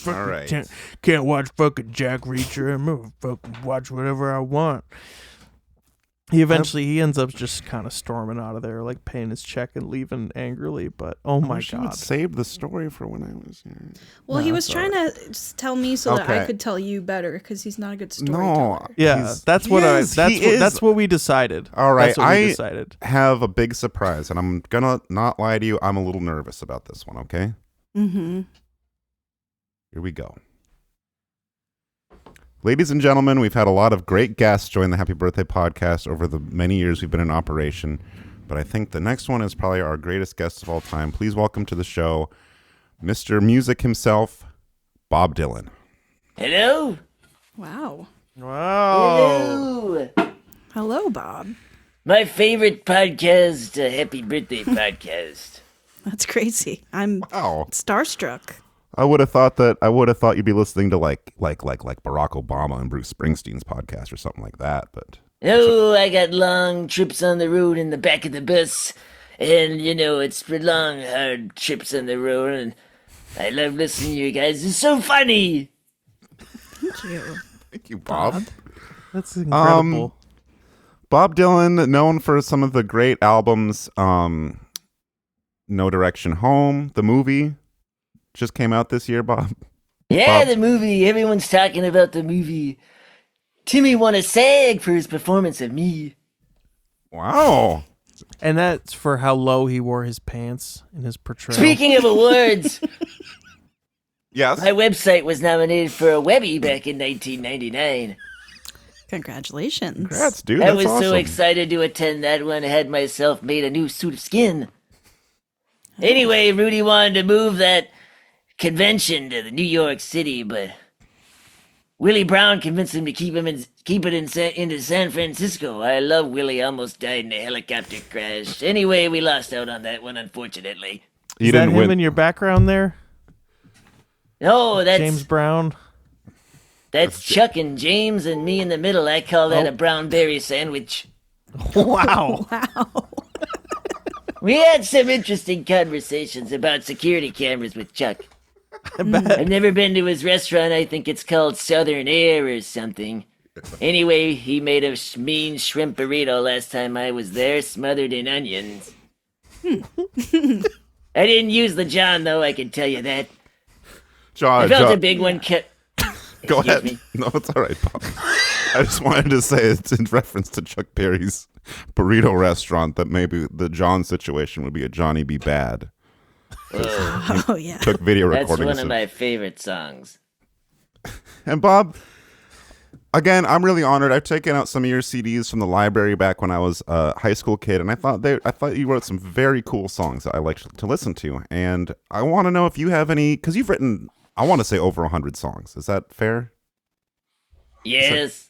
right. Can't watch fucking Jack Reacher. I'm gonna fucking watch whatever I want. He ends up just kind of storming out of there, like paying his check and leaving angrily. But oh my god, save the story for when I was here. Well, he was trying to just tell me so that I could tell you better because he's not a good storyteller. Yeah, that's what we decided. All right, that's what we decided. Have a big surprise, and I'm gonna not lie to you. I'm a little nervous about this one. Okay. Mm-hmm. Here we go. Ladies and gentlemen, we've had a lot of great guests join the Happy Birthday podcast over the many years we've been in operation, but I think the next one is probably our greatest guest of all time. Please welcome to the show, Mr. Music himself, Bob Dylan. Hello? Wow. Hello. Hello, Bob. My favorite podcast, Happy Birthday podcast. That's crazy. I'm starstruck. I would have thought you'd be listening to like Barack Obama and Bruce Springsteen's podcast or something like that, but Oh, I got long trips on the road in the back of the bus, and it's for long, hard trips on the road, and I love listening to you guys. It's so funny. Thank you. Thank you, Bob. That's incredible. Bob Dylan, known for some of the great albums, No Direction Home, the movie. Just came out this year, Bob. Yeah, Bob. The movie. Everyone's talking about the movie. Timmy won a SAG for his performance of me. Wow. And that's for how low he wore his pants in his portrayal. Speaking of awards, yes, my website was nominated for a Webby back in 1999. Congratulations. Congrats, dude. I That's was so awesome. excited to attend that one. I had myself made a new suit of skin. Anyway, Rudy wanted to move that convention to the New York City, but Willie Brown convinced him to keep it into San Francisco. I love Willie. Almost died in a helicopter crash. Anyway, we lost out on that one, unfortunately. Is that him in your background there? No, that's James Brown. That's Chuck and James and me in the middle. I call that a brown berry sandwich. Wow. Wow. We had some interesting conversations about security cameras with Chuck. I bet. I've never been to his restaurant. I think it's called Southern Air or something. Anyway, he made a mean shrimp burrito last time I was there, smothered in onions. I didn't use the John, though, I can tell you that. John, I felt a big one. Go ahead. Me. No, it's all right, Bob. I just wanted to say it's in reference to Chuck Berry's burrito restaurant that maybe the John situation would be a Johnny B. Bad. Oh, yeah. Took video That's recordings. one of my favorite songs. And Bob, again, I'm really honored. I've taken out some of your CDs from the library back when I was a high school kid, and I thought you wrote some very cool songs that I like to listen to. And I want to know if you have any, because you've written, I want to say over 100 songs. Is that fair? Yes.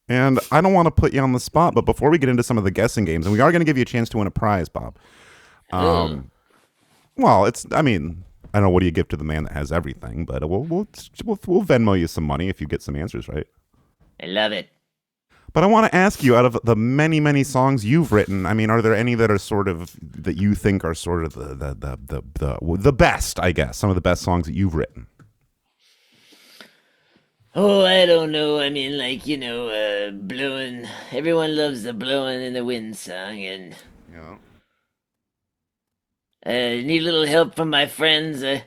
And I don't want to put you on the spot, but before we get into some of the guessing games, and we are going to give you a chance to win a prize, Bob. Well, I don't know, what do you give to the man that has everything? But we'll Venmo you some money if you get some answers right. I love it. But I want to ask you, out of the many, many songs you've written, are there any that are sort of, that you think are sort of the best, I guess, some of the best songs that you've written? Oh, I don't know. Blowing. Everyone loves the Blowing in the Wind song, and I need a little help from my friends. I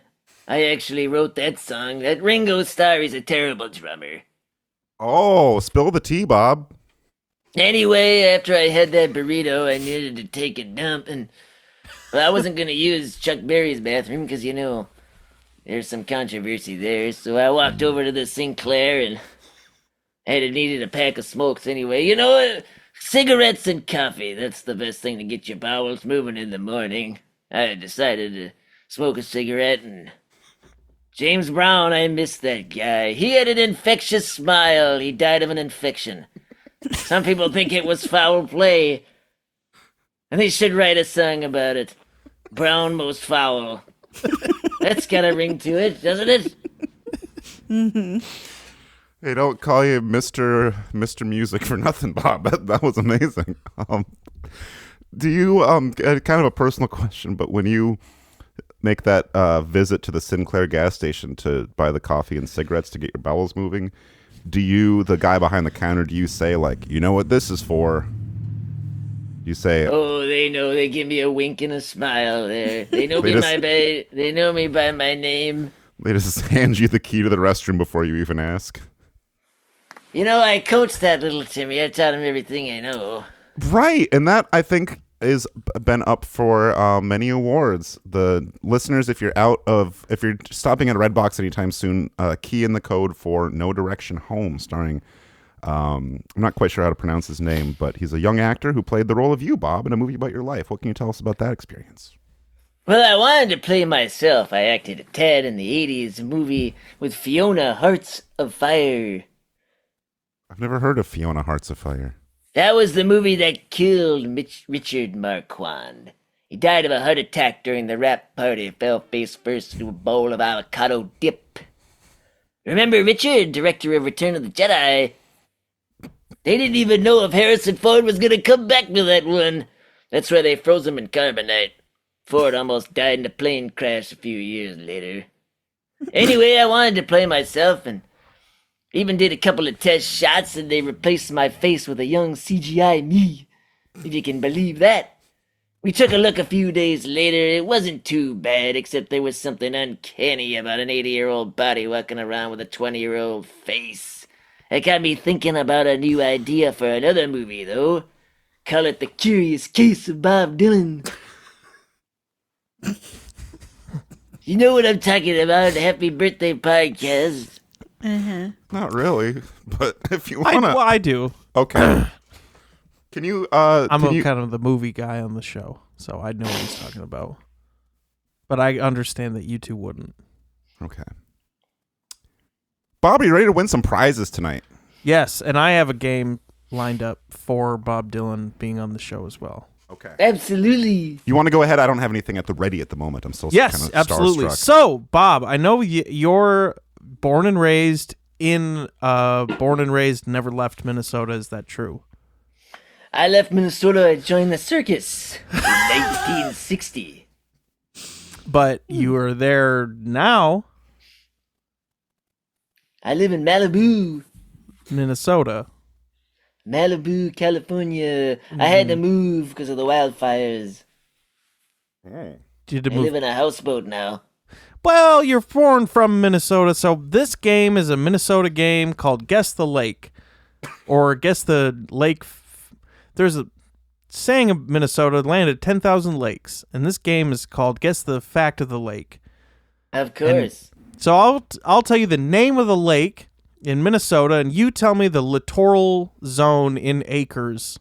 actually wrote that song. That Ringo Starr is a terrible drummer. Oh, spill the tea, Bob. Anyway, after I had that burrito, I needed to take a dump, and I wasn't going to use Chuck Berry's bathroom because, there's some controversy there. So I walked over to the Sinclair and needed a pack of smokes anyway. Cigarettes and coffee. That's the best thing to get your bowels moving in the morning. I decided to smoke a cigarette, and James Brown, I miss that guy. He had an infectious smile. He died of an infection. Some people think it was foul play, and they should write a song about it. Brown most foul. That's got a ring to it, doesn't it? Mm-hmm. Hey, don't call you Mr. Music for nothing, Bob. That was amazing. Do you kind of a personal question, but when you make that visit to the Sinclair gas station to buy the coffee and cigarettes to get your bowels moving, do you, the guy behind the counter, do you say like, you know what this is for? You say, oh, they know. They give me a wink and a smile there. They know they know me by my name. They just hand you the key to the restroom before you even ask. You know, I coached that little Timmy. I taught him everything I know. Right, and that, I think, is been up for many awards. The listeners, if you're stopping at a Redbox anytime soon, key in the code for No Direction Home, starring, I'm not quite sure how to pronounce his name, but he's a young actor who played the role of you, Bob, in a movie about your life. What can you tell us about that experience? Well, I wanted to play myself. I acted Ted in the 80s movie with Fiona Hearts of Fire. I've never heard of Fiona Hearts of Fire. That was the movie that killed Richard Marquand. He died of a heart attack during the rap party, fell face first into a bowl of avocado dip. Remember Richard, director of Return of the Jedi? They didn't even know if Harrison Ford was gonna come back for that one. That's why they froze him in carbonite. Ford almost died in a plane crash a few years later. Anyway, I wanted to play myself and even did a couple of test shots, and they replaced my face with a young CGI me, if you can believe that. We took a look a few days later. It wasn't too bad, except there was something uncanny about an 80-year-old body walking around with a 20-year-old face. It got me thinking about a new idea for another movie, though. Call it The Curious Case of Bob Dylan. You know what I'm talking about, Happy Birthday Podcast. Not really, but if you want to... I do. Okay. Can you... I'm kind of the movie guy on the show, so I know what he's talking about. But I understand that you two wouldn't. Okay. Bob, are you ready to win some prizes tonight? Yes, and I have a game lined up for Bob Dylan being on the show as well. Okay. Absolutely. You want to go ahead? I don't have anything at the ready at the moment. I'm still kind of absolutely. starstruck. So, Bob, I know you're born and raised never left Minnesota. Is that true? I left Minnesota and joined the circus in 1960. But you are there now. I live in Malibu, Minnesota. Malibu, California. I had to move because of the wildfires. I live in a houseboat now. Well, you're foreign from Minnesota, so this game is a Minnesota game called Guess the Lake. Or Guess the Lake. There's a saying of Minnesota, land at 10,000 lakes. And this game is called Guess the Fact of the Lake. Of course. And so I'll tell you the name of the lake in Minnesota, and you tell me the littoral zone in acres.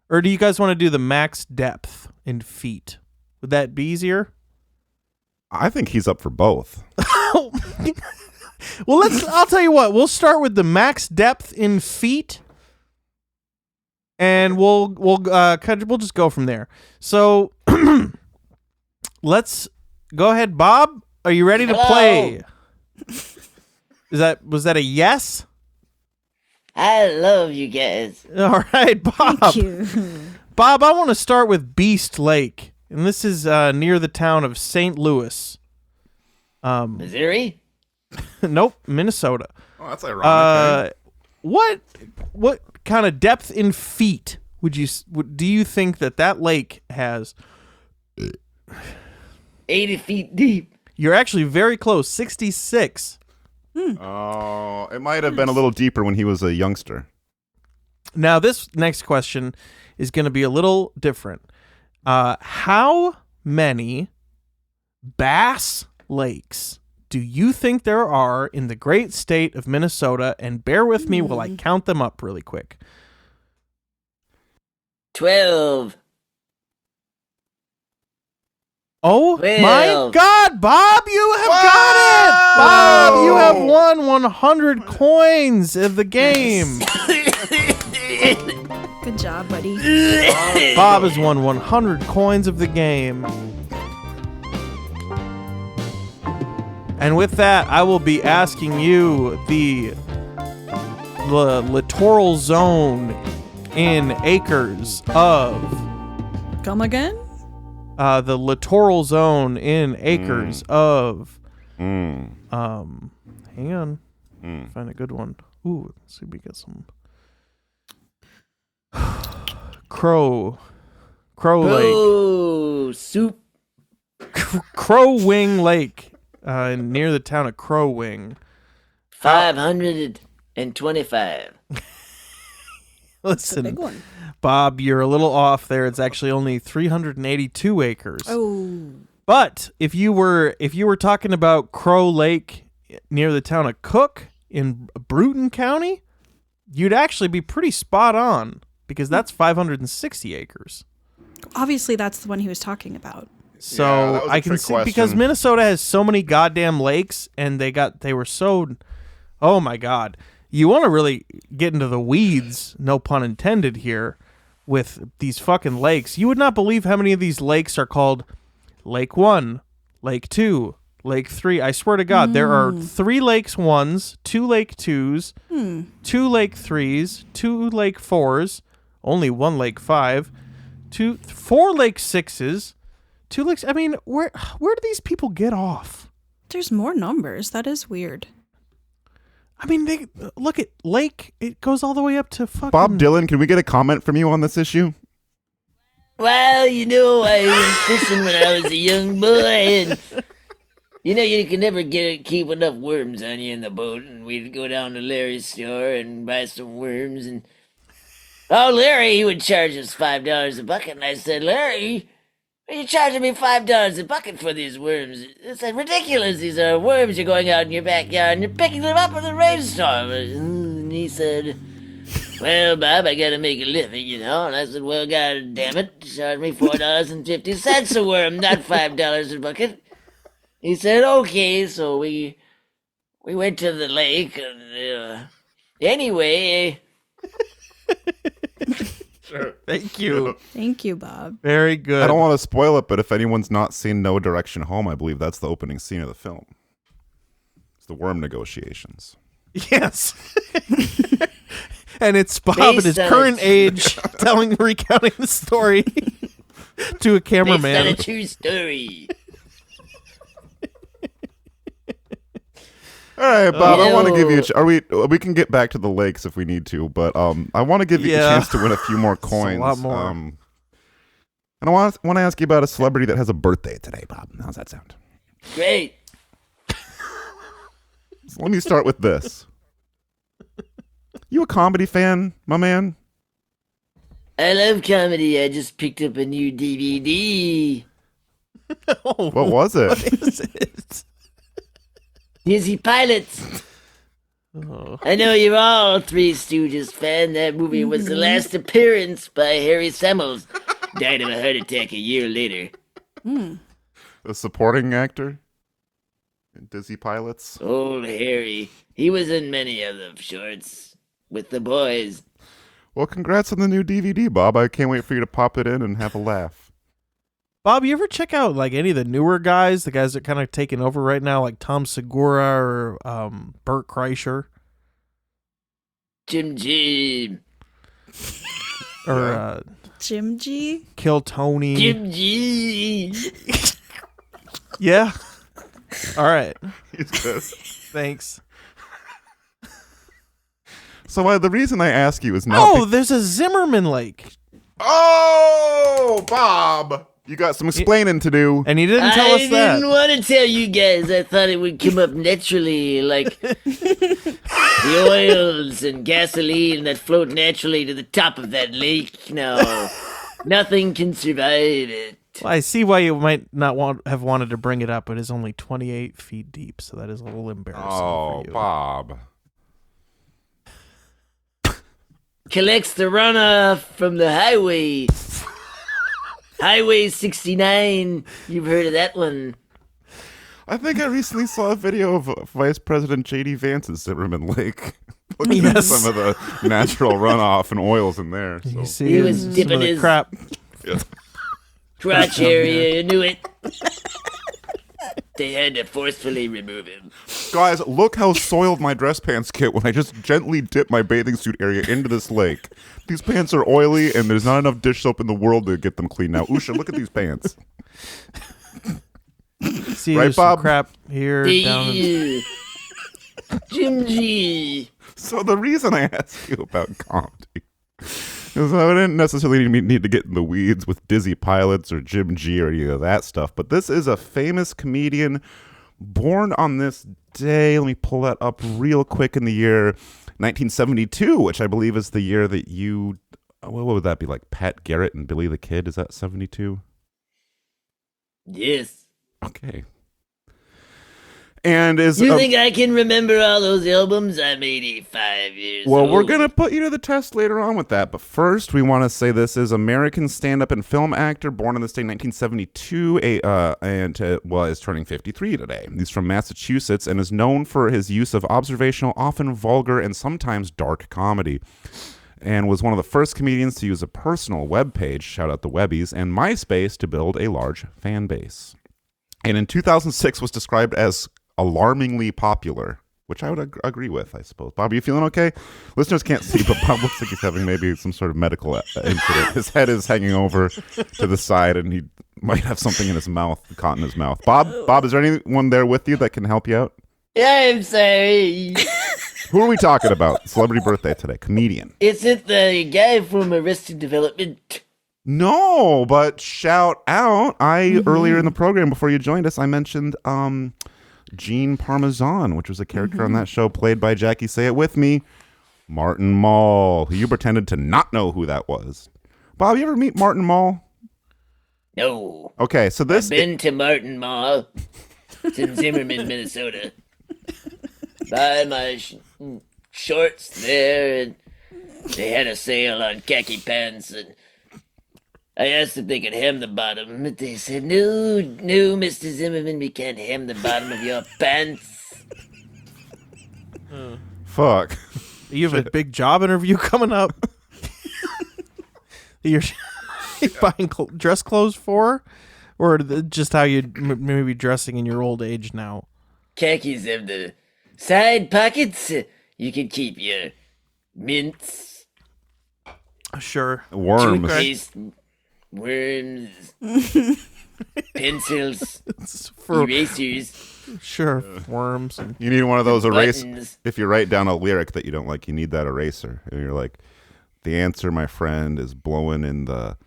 Or do you guys want to do the max depth in feet? Would that be easier? I think he's up for both. Well, I'll tell you what. We'll start with the max depth in feet, and we'll just go from there. So let's go ahead, Bob. Are you ready to play? Was that a yes? I love you guys. All right, Bob. Thank you. Bob, I want to start with Beast Lake, and this is near the town of St. Louis. Missouri? Nope, Minnesota. Oh, that's ironic. What kind of depth in feet do you think that lake has? 80 feet deep. You're actually very close, 66. Oh, it might have been a little deeper when he was a youngster. Now, this next question is going to be a little different. How many Bass Lakes do you think there are in the great state of Minnesota? And bear with me while I count them up really quick. 12. Oh 12. My God, Bob, you have got it! Bob, you have won 100 coins of the game. Good job, buddy. Bob has won 100 coins of the game. And with that, I will be asking you the the littoral zone in acres of. Come again? The littoral zone in acres of. Hang on. Find a good one. Ooh, let's see if we get some. Crow Lake. Soup. Crow Wing Lake, near the town of Crow Wing. 525. Listen, big one. Bob, you're a little off there. It's actually only 382 acres. Oh. But if you were talking about Crow Lake near the town of Cook in Bruton County, you'd actually be pretty spot on because that's 560 acres. Obviously, that's the one he was talking about. So I can see because Minnesota has so many goddamn lakes, and they were so. Oh my God! You want to really get into the weeds, no pun intended here, with these fucking lakes. You would not believe how many of these lakes are called Lake 1, Lake 2, Lake 3. I swear to God, there are 3 Lakes 1s, 2 Lake 2s, 2 Lake 3s, 2 Lake 4s, only 1 Lake 5, 4 Lake 6s, 2 lakes. I mean, where do these people get off? There's more numbers. That is weird. I mean, they look at Lake. It goes all the way up to fucking. Bob Dylan, can we get a comment from you on this issue? Well, I went fishing when I was a young boy, and you can never keep enough worms on you in the boat. And we'd go down to Larry's store and buy some worms, and Larry, he would charge us $5 a bucket. And I said, Larry, you're charging me $5 a bucket for these worms. It's ridiculous. These are worms. You're going out in your backyard and you're picking them up in the rainstorm. And he said, well, Bob, I gotta make a living, And I said, well, God damn it, charge me $4.50 a worm, not $5 a bucket. He said, okay. So we went to the lake. And, anyway. Sure. Thank you. Thank you, Bob. Very good. I don't want to spoil it, but if anyone's not seen No Direction Home, I believe that's the opening scene of the film. It's the worm negotiations. Yes. And it's Bob at his current age recounting the story to a cameraman. Based on a true story. All right, Bob, I want to give you we can get back to the lakes if we need to, but I want to give you a chance to win a few more coins. A lot more. And I want to ask you about a celebrity that has a birthday today, Bob. How's that sound? Great. So let me start with this. You a comedy fan, my man? I love comedy. I just picked up a new DVD. What was it? What is it? Dizzy Pilots. Oh. I know you're all Three Stooges fan. That movie was the last appearance by Harry Semmels. Died of a heart attack a year later. The supporting actor in Dizzy Pilots? Old Harry. He was in many of the shorts with the boys. Well, congrats on the new DVD, Bob. I can't wait for you to pop it in and have a laugh. Bob, you ever check out like any of the newer guys, the guys that are kind of taking over right now, like Tom Segura or Bert Kreischer? Jim G. Or Jim G? Kill Tony. Jim G. Yeah. All right. He's good. Thanks. So the reason I ask you is not... there's a Zimmerman Lake. Oh, Bob! You got some explaining to do. And you didn't tell us that. I didn't want to tell you guys. I thought it would come up naturally, like the oils and gasoline that float naturally to the top of that lake. No, nothing can survive it. Well, I see why you might not have wanted to bring it up, but it's only 28 feet deep, so that is a little embarrassing for you. Bob. Collects the runoff from the highway. Highway 69. You've heard of that one. I think I recently saw a video of Vice President J.D. Vance's Zimmerman Lake. Looking at some of the natural runoff and oils in there. So. You see he was dipping his crap. Yeah. crotch area. You knew it. They had to forcefully remove him. Guys, look how soiled my dress pants get when I just gently dip my bathing suit area into this lake. These pants are oily, and there's not enough dish soap in the world to get them clean now. Usha, look at these pants. See, right, there's Bob? some crap here, down in... Jim G. So the reason I asked you about comedy is I didn't necessarily need to get in the weeds with Dizzy Pilots or Jim G or any of that stuff, but this is a famous comedian born on this day. Let me pull that up real quick, in the year 1972, which I believe is the year that you, what would that be, like Pat Garrett and Billy the Kid? Is that 72? Yes. Okay. And is you think I can remember all those albums? I'm 85 years old. Well, we're going to put you to the test later on with that. But first, we want to say this is American stand-up and film actor, born on this day, 1972, is turning 53 today. He's from Massachusetts and is known for his use of observational, often vulgar, and sometimes dark comedy. And was one of the first comedians to use a personal webpage, shout out the Webbies, and MySpace to build a large fan base. And in 2006 was described as alarmingly popular, which I would agree with, I suppose. Bob, are you feeling okay? Listeners can't see, but Bob looks like he's having maybe some sort of medical incident. His head is hanging over to the side, and he might have something in his mouth, caught in his mouth. Bob, is there anyone there with you that can help you out? Yeah, I'm sorry. Who are we talking about? Celebrity birthday today. Comedian. Is it the guy from Arrested Development? No, but shout out. Earlier in the program, before you joined us, I mentioned Gene Parmesan, which was a character on that show played by Jackie, say it with me, Martin Mull, who you pretended to not know who that was. Bob, you ever meet Martin Mull? No. Okay, so this... I've been to Martin Mall. It's in Zimmerman, Minnesota. Buy my shorts there, and they had a sale on khaki pants, and I asked if they could hem the bottom, but they said, no, Mr. Zimmerman, we can't hem the bottom of your pants. Fuck. You have a big job interview coming up. You're buying dress clothes for? Or just how you maybe dressing in your old age now? Khakis have the side pockets. You can keep your mints. Sure. Worms. Toothpaste, worms, pencils, erasers. Sure, worms. You need one of those erasers. Buttons. If you write down a lyric that you don't like, you need that eraser. And you're like, the answer, my friend, is blowing in the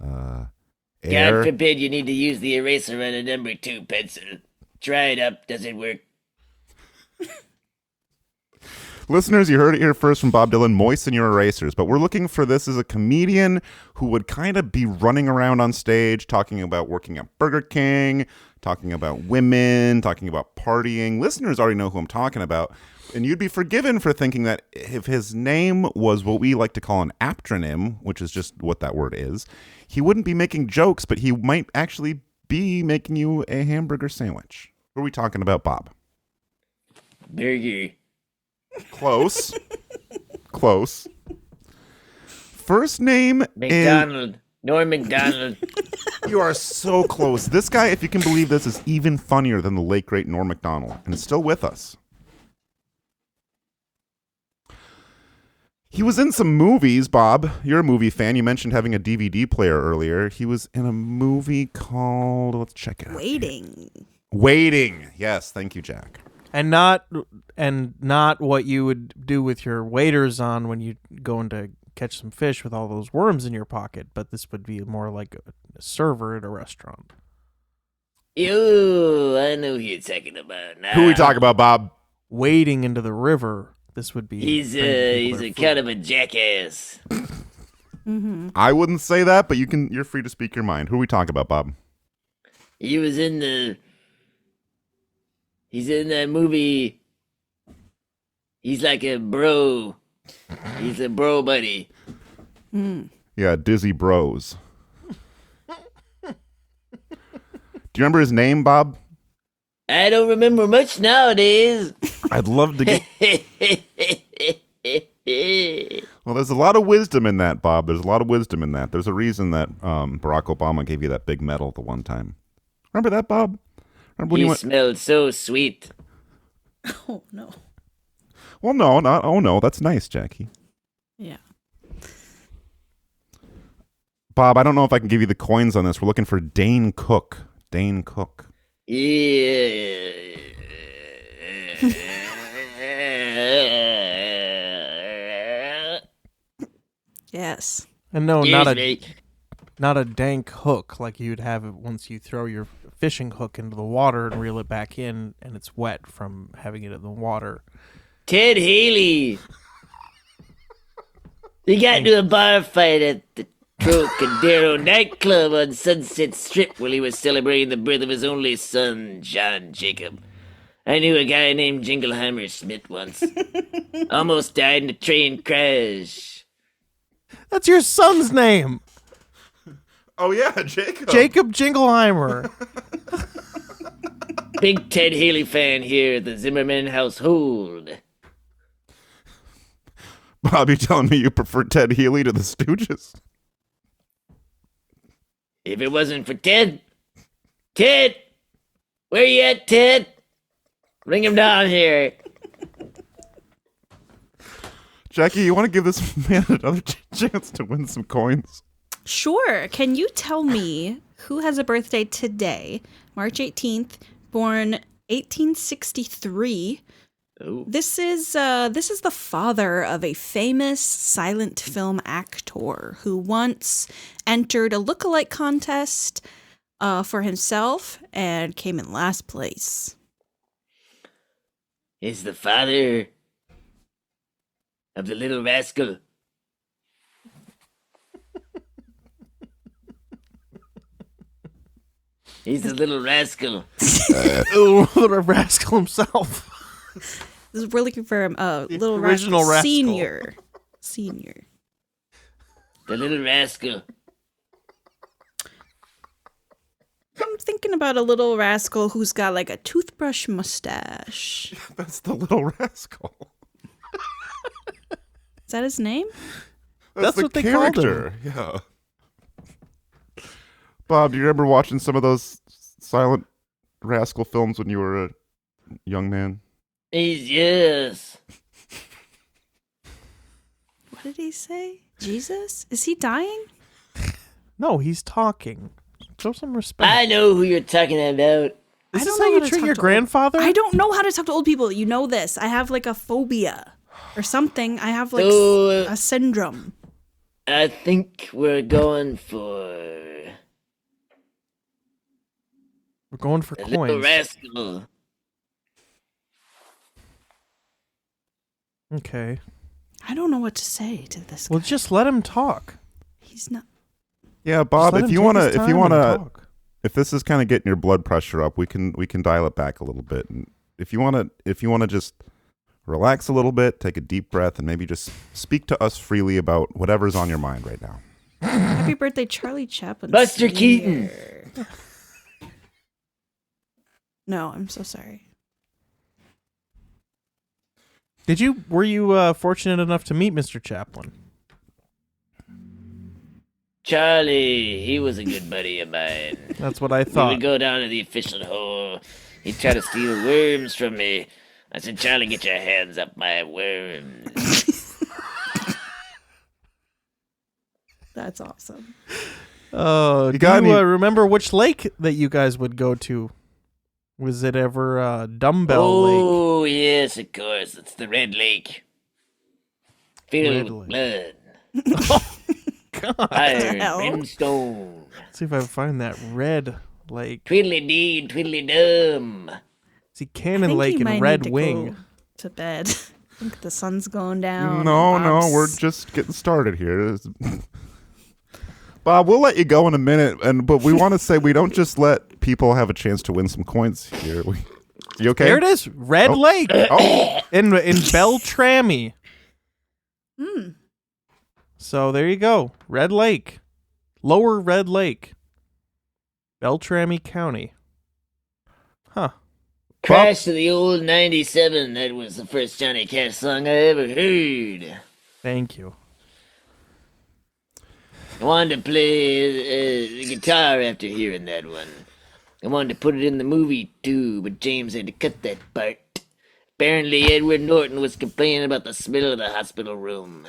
air. God forbid you need to use the eraser on a number 2 pencil. Try it up, doesn't work. Listeners, you heard it here first from Bob Dylan, moisten your erasers. But we're looking for this as a comedian who would kind of be running around on stage talking about working at Burger King, talking about women, talking about partying. Listeners already know who I'm talking about. And you'd be forgiven for thinking that if his name was what we like to call an aptronym, which is just what that word is, he wouldn't be making jokes, but he might actually be making you a hamburger sandwich. What are we talking about, Bob? Burger. Close. Close. First name McDonald. Norm McDonald. You are so close. This guy, if you can believe this, is even funnier than the late, great Norm McDonald, and is still with us. He was in some movies, Bob. You're a movie fan. You mentioned having a DVD player earlier. He was in a movie called, let's check it out. Waiting. Yes, thank you, Jack. And not what you would do with your waders on when you go in to catch some fish with all those worms in your pocket, but this would be more like a server at a restaurant. Ew, I know who you're talking about now. Who are we talking about, Bob? Wading into the river. This would be... He's a kind of a jackass. I wouldn't say that, but you're free to speak your mind. Who are we talking about, Bob? He's in that movie. He's like a bro. He's a bro buddy. Yeah, Dizzy Bros. Do you remember his name, Bob? I don't remember much nowadays. I'd love to get... Well, there's a lot of wisdom in that, Bob. There's a lot of wisdom in that. There's a reason that Barack Obama gave you that big medal the one time. Remember that, Bob? Remember when He you went? smelled so sweet. Oh no. Well, no, not. Oh no, that's nice, Jackie. Yeah. Bob, I don't know if I can give you the coins on this. We're looking for Dane Cook. Dane Cook. Yeah. Yes. And no, Excuse not a dank hook like you'd have it once you throw your fishing hook into the water and reel it back in, and it's wet from having it in the water. Ted Haley. He got into a bar fight at the Trocadero nightclub on Sunset Strip while he was celebrating the birth of his only son, John Jacob. I knew a guy named Jingleheimer Smith once. Almost died in a train crash. That's your son's name. Oh yeah, Jacob. Jacob Jingleheimer. Big Ted Haley fan here at the Zimmerman household. Bob, you telling me you prefer Ted Healy to the Stooges? If it wasn't for Ted. Ted! Where you at, Ted? Bring him down here. Jackie, you want to give this man another chance to win some coins? Sure. Can you tell me who has a birthday today, March 18th, born 1863? Ooh. This is the father of a famous silent film actor who once entered a lookalike contest for himself and came in last place. Is the father of the little rascal. He's the little rascal. The rascal himself. We're looking for little original rascal, rascal. Senior. The little rascal. I'm thinking about a little rascal who's got like a toothbrush mustache. That's the little rascal. Is that his name? That's the what they called character. Yeah. Bob, do you remember watching some of those silent rascal films when you were a young man? Yes. What did he say? Jesus? Is he dying? No, he's talking. Show some respect. I know who you're talking about. Is this how you treat your grandfather? I don't know how to talk to old people. You know this. I have like a phobia or something. I have like So, a syndrome. I think we're going for We're going for the little coins. rascal. Okay. I don't know what to say to this guy. Well, just let him talk. He's not. Yeah, Bob, let if him you take want his to, time if this is kind of getting your blood pressure up, we can dial it back a little bit. And if you want to just relax a little bit, take a deep breath, and maybe just speak to us freely about whatever's on your mind right now. Happy birthday, Charlie Chaplin. Buster Keaton. No, I'm so sorry. Were you fortunate enough to meet Mr. Chaplin? Charlie, he was a good buddy of mine. That's what I We thought. would go down to the official hole. He'd try to steal worms from me. I said, Charlie, get your hands up my worms. That's awesome. Oh, You got do you any- remember which lake that you guys would go to? Was it ever Dumbbell Lake? Oh, yes, of course. It's the Red Lake. Filled Red with Lake. blood. God. Iron, hell? brimstone. Let's see if I can find that Red Lake. Twiddly-dee, twiddly-dum. See, I Cannon think Lake you might and Red need to Wing. go to bed. I think the sun's going down. No, Bob's- we're just getting started here. Bob, we'll let you go in a minute, but we want to say we don't just let people have a chance to win some coins here. You okay? There it is, Red Lake. Oh, in Beltrami. Hmm. So there you go, Red Lake, Lower Red Lake, Beltrami County. Huh. Crash to the old 97. That was the first Johnny Cash song I ever heard. Thank you. I wanted to play the guitar after hearing that one. I wanted to put it in the movie too, but James had to cut that part. Apparently, Edward Norton was complaining about the smell of the hospital room.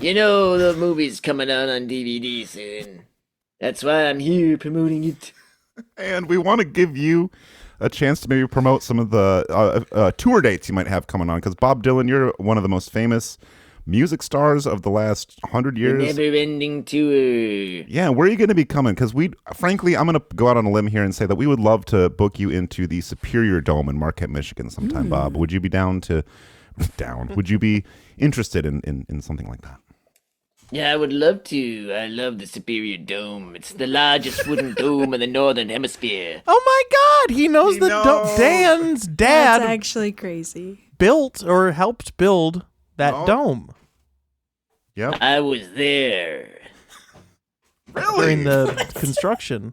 You know, the movie's coming out on DVD soon. That's why I'm here promoting it. And we want to give you a chance to maybe promote some of the tour dates you might have coming on, because Bob Dylan, you're one of the most famous music stars of the last 100 years. The never-ending tour. Yeah, where are you going to be coming? Because frankly, I'm going to go out on a limb here and say that we would love to book you into the Superior Dome in Marquette, Michigan sometime, Bob. Would you be Would you be interested in something like that? Yeah, I would love to. I love the Superior Dome. It's the largest wooden dome in the Northern Hemisphere. Oh my God! He knows Dan's dad. That's actually crazy. Built or helped build that dome. Yep. I was there. During the construction.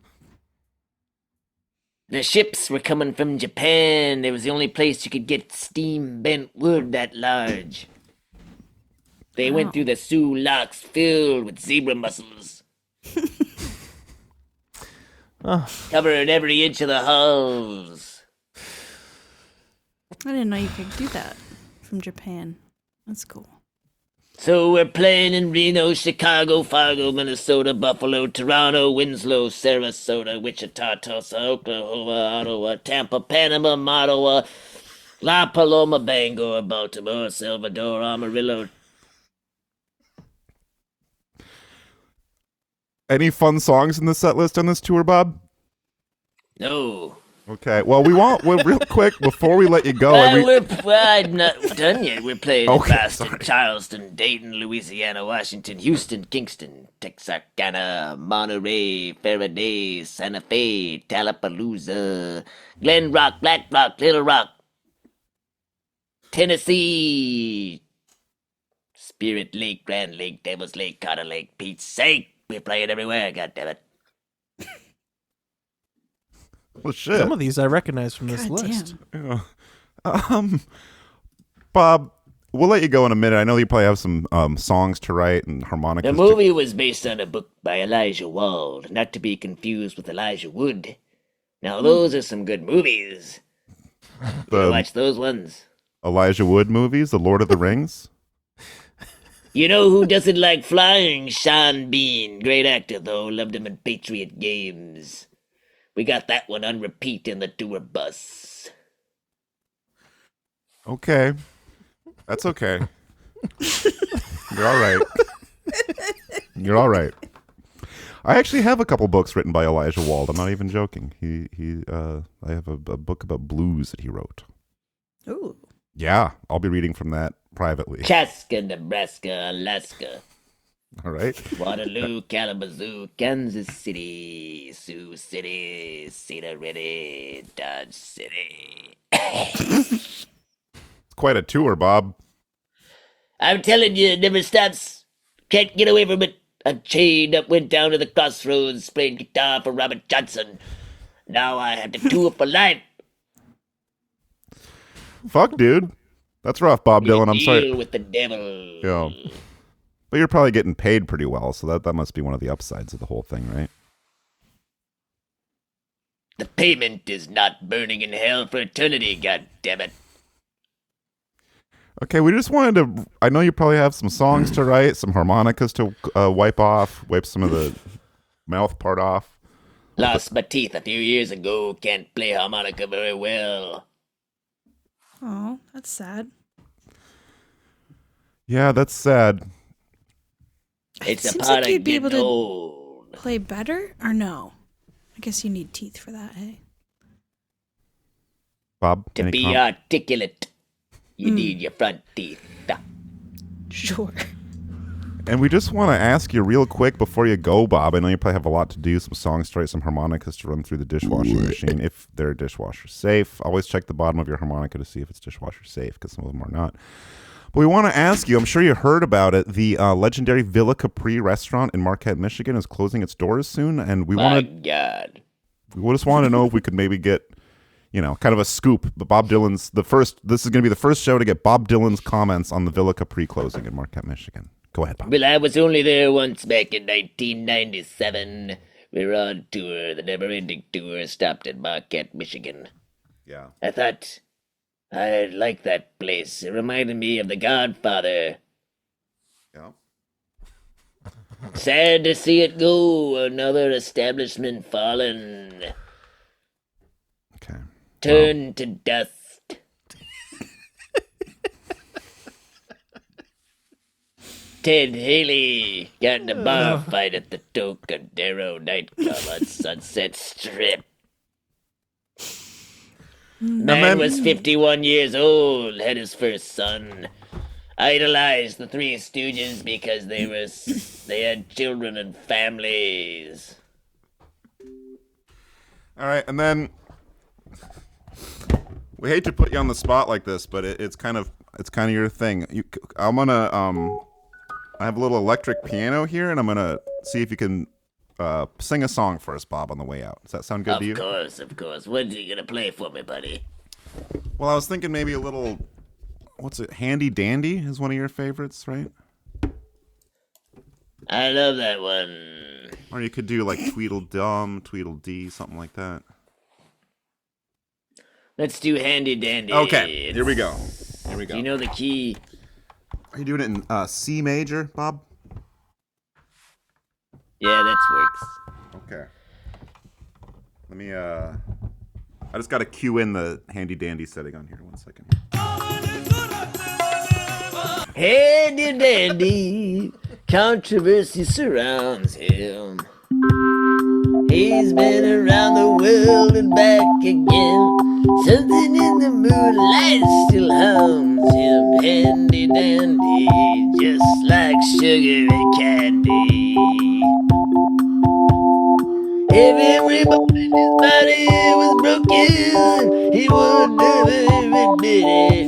The ships were coming from Japan. It was the only place you could get steam bent wood that large. They went through the Sioux locks filled with zebra mussels. Covering every inch of the hulls. I didn't know you could do that from Japan. That's cool. So we're playing in Reno, Chicago, Fargo, Minnesota, Buffalo, Toronto, Winslow, Sarasota, Wichita, Tulsa, Oklahoma, Ottawa, Tampa, Panama, Ottawa, La Paloma, Bangor, Baltimore, Salvador, Amarillo. Any fun songs in the set list on this tour, Bob? No. Okay. Well, real quick before we let you go. I'm not done yet. We're playing in Boston, sorry. Charleston, Dayton, Louisiana, Washington, Houston, Kingston, Texarkana, Monterey, Faraday, Santa Fe, Tallapalooza, Glen Rock, Black Rock, Little Rock, Tennessee, Spirit Lake, Grand Lake, Devil's Lake, Carter Lake, Pete's sake. We're playing everywhere, goddammit. Well, shit. Some of these I recognize from this list. Yeah. Bob, we'll let you go in a minute. I know you probably have some songs to write and harmonicas. The movie was based on a book by Elijah Wald, not to be confused with Elijah Wood. Now, those are some good movies. Watch those ones. Elijah Wood movies, The Lord of the Rings. You know who doesn't like flying? Sean Bean. Great actor, though. Loved him in Patriot Games. We got that one on repeat in the tour bus. Okay. That's okay. You're all right. You're all right. I actually have a couple books written by Elijah Wald. I'm not even joking. I have a book about blues that he wrote. Ooh. Yeah, I'll be reading from that privately. Chaska, Nebraska, Alaska. All right. Waterloo, Kalamazoo, Kansas City, Sioux City, Cedar City, Dodge City. It's quite a tour, Bob. I'm telling you, it never stops. Can't get away from it. I'm chained up, went down to the crossroads, played guitar for Robert Johnson. Now I have to tour for life. Fuck, dude. That's rough, Bob Dylan. I'm sorry. Deal with the devil. Yeah. But you're probably getting paid pretty well, so that must be one of the upsides of the whole thing, right? The payment is not burning in hell for eternity, goddammit. Okay, we just wanted to... I know you probably have some songs to write, some harmonicas to wipe some of the mouth part off. Lost my teeth a few years ago. Can't play harmonica very well. Oh, that's sad. Yeah, that's sad. It's a Seems part like of you'd be able getting to old. play better, or no? I guess you need teeth for that, hey? Bob, To be articulate, you need your front teeth. Sure. And we just want to ask you real quick before you go, Bob. I know you probably have a lot to do, some songs to write, some harmonicas to run through the dishwashing machine, if they're dishwasher safe. Always check the bottom of your harmonica to see if it's dishwasher safe, because some of them are not. But we want to ask you, I'm sure you heard about it, the legendary Villa Capri restaurant in Marquette, Michigan is closing its doors soon, and we just want to know if we could maybe get, kind of a scoop. But Bob Dylan's this is going to be the first show to get Bob Dylan's comments on the Villa Capri closing in Marquette, Michigan. Go ahead, Bob. Well, I was only there once back in 1997. We were on tour, the never-ending tour, stopped in Marquette, Michigan. Yeah. I thought I liked that place. It reminded me of The Godfather. Yeah. Sad to see it go. Another establishment fallen. Okay. Turned to dust. Ted Haley got in a bar fight at the Tocadero nightclub on Sunset Strip. Man was 51 years old, had his first son. Idolized the Three Stooges because they had children and families. All right, and then we hate to put you on the spot like this, but it's kind of your thing. I'm gonna I have a little electric piano here, and I'm gonna see if you can sing a song for us, Bob, on the way out. Does that sound good to you? Of course. What are you gonna play for me, buddy? Well, I was thinking maybe a little. What's it? Handy Dandy is one of your favorites, right? I love that one. Or you could do like Tweedledum, Tweedledee, something like that. Let's do Handy Dandy. Okay, here we go. Do you know the key? Are you doing it in C major, Bob? Yeah, that works. Okay. Let me, I just got to cue in the Handy Dandy setting on here. 1 second. Handy Dandy, controversy surrounds him. He's been around the world and back again. Something in the moonlight still haunts him. Handy Dandy, just like sugar and candy. If everybody in his body was broken, he would never admit it.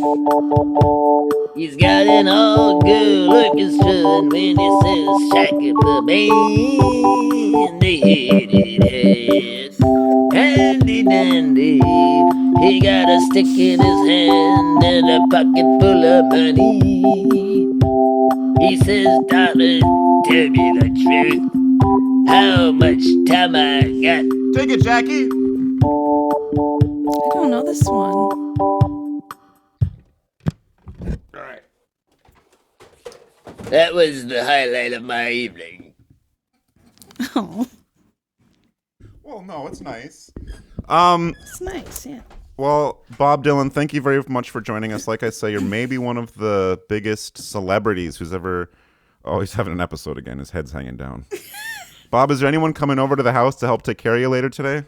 He's got an all-girl orchestra, and when he says shake it, the band, they hit it. Handy Dandy, he got a stick in his hand and a pocket full of money. He says, darling, tell me the truth. How much time I got? Take it, Jackie. I don't know this one. All right. That was the highlight of my evening. Oh. Well, no, it's nice. It's nice, yeah. Well, Bob Dylan, thank you very much for joining us. Like I say, you're maybe one of the biggest celebrities who's ever... Oh, he's having an episode again. His head's hanging down. Bob, is there anyone coming over to the house to help take care of you later today?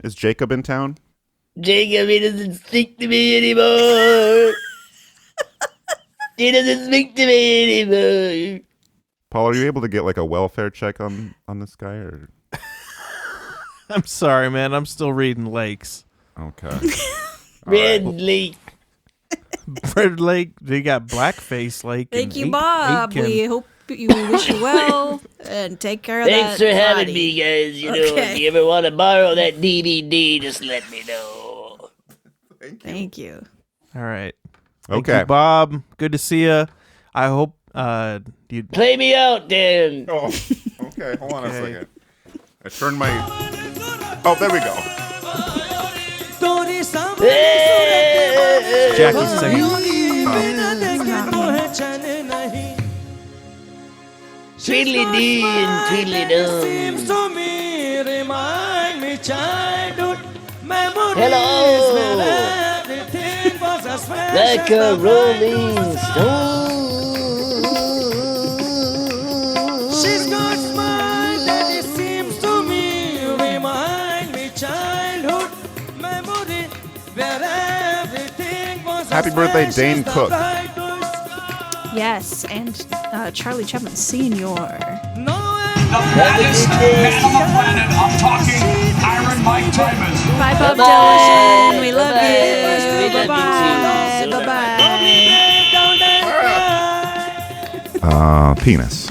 Is Jacob in town? Jacob, he doesn't speak to me anymore. He doesn't speak to me anymore. Paul, are you able to get like a welfare check on this guy? Or... I'm sorry, man. I'm still reading Lakes. Okay. Red Lake. Red Lake. They got Blackface Lake. Thank you, Bob. We hope we wish you well and take care of Thanks that for having body. me, guys. You know, if you ever want to borrow that DVD, just let me know. Thank you. All right. Thank Okay. you, Bob. Good to see you. I hope you Play me out, Dan. Oh, okay. Hold on a second. I turned my... Oh, there we go. Jackie's singing. Tweedly dee and tweedly dum. Hello. Like a rolling stone. She's got smile that it seems to me remind me childhood memory where everything was Happy birthday, Dane Cook. Yes, and Charlie Chaplin Sr. The baddest man on the planet. I'm talking Iron Mike Tyson. Bye, Bob Dylan. We love you. Bye-bye. Bye-bye. Penis.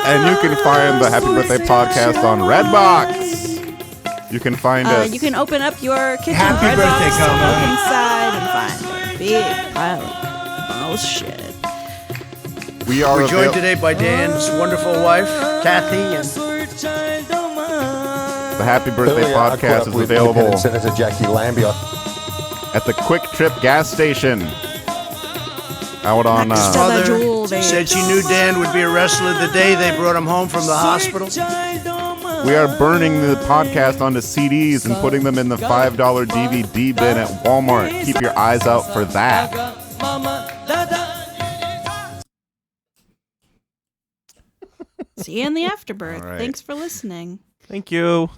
And you can find the Happy Birthday podcast on Redbox. You can find us. You can open up your kitchen Happy Red birthday, box, Cowboy. look inside and find a big pile of bullshit. We are We're joined today by Dan's wonderful wife, Kathy, and the Happy Birthday Earlier, I caught podcast up is with available Independent Senator Jackie Lambie. at the Quick Trip gas station. Out on. his mother said she knew Dan would be a wrestler the day they brought him home from the hospital. We are burning the podcast onto CDs and putting them in the $5 DVD bin at Walmart. Keep your eyes out for that. See you in the afterbirth. All right. Thanks for listening. Thank you.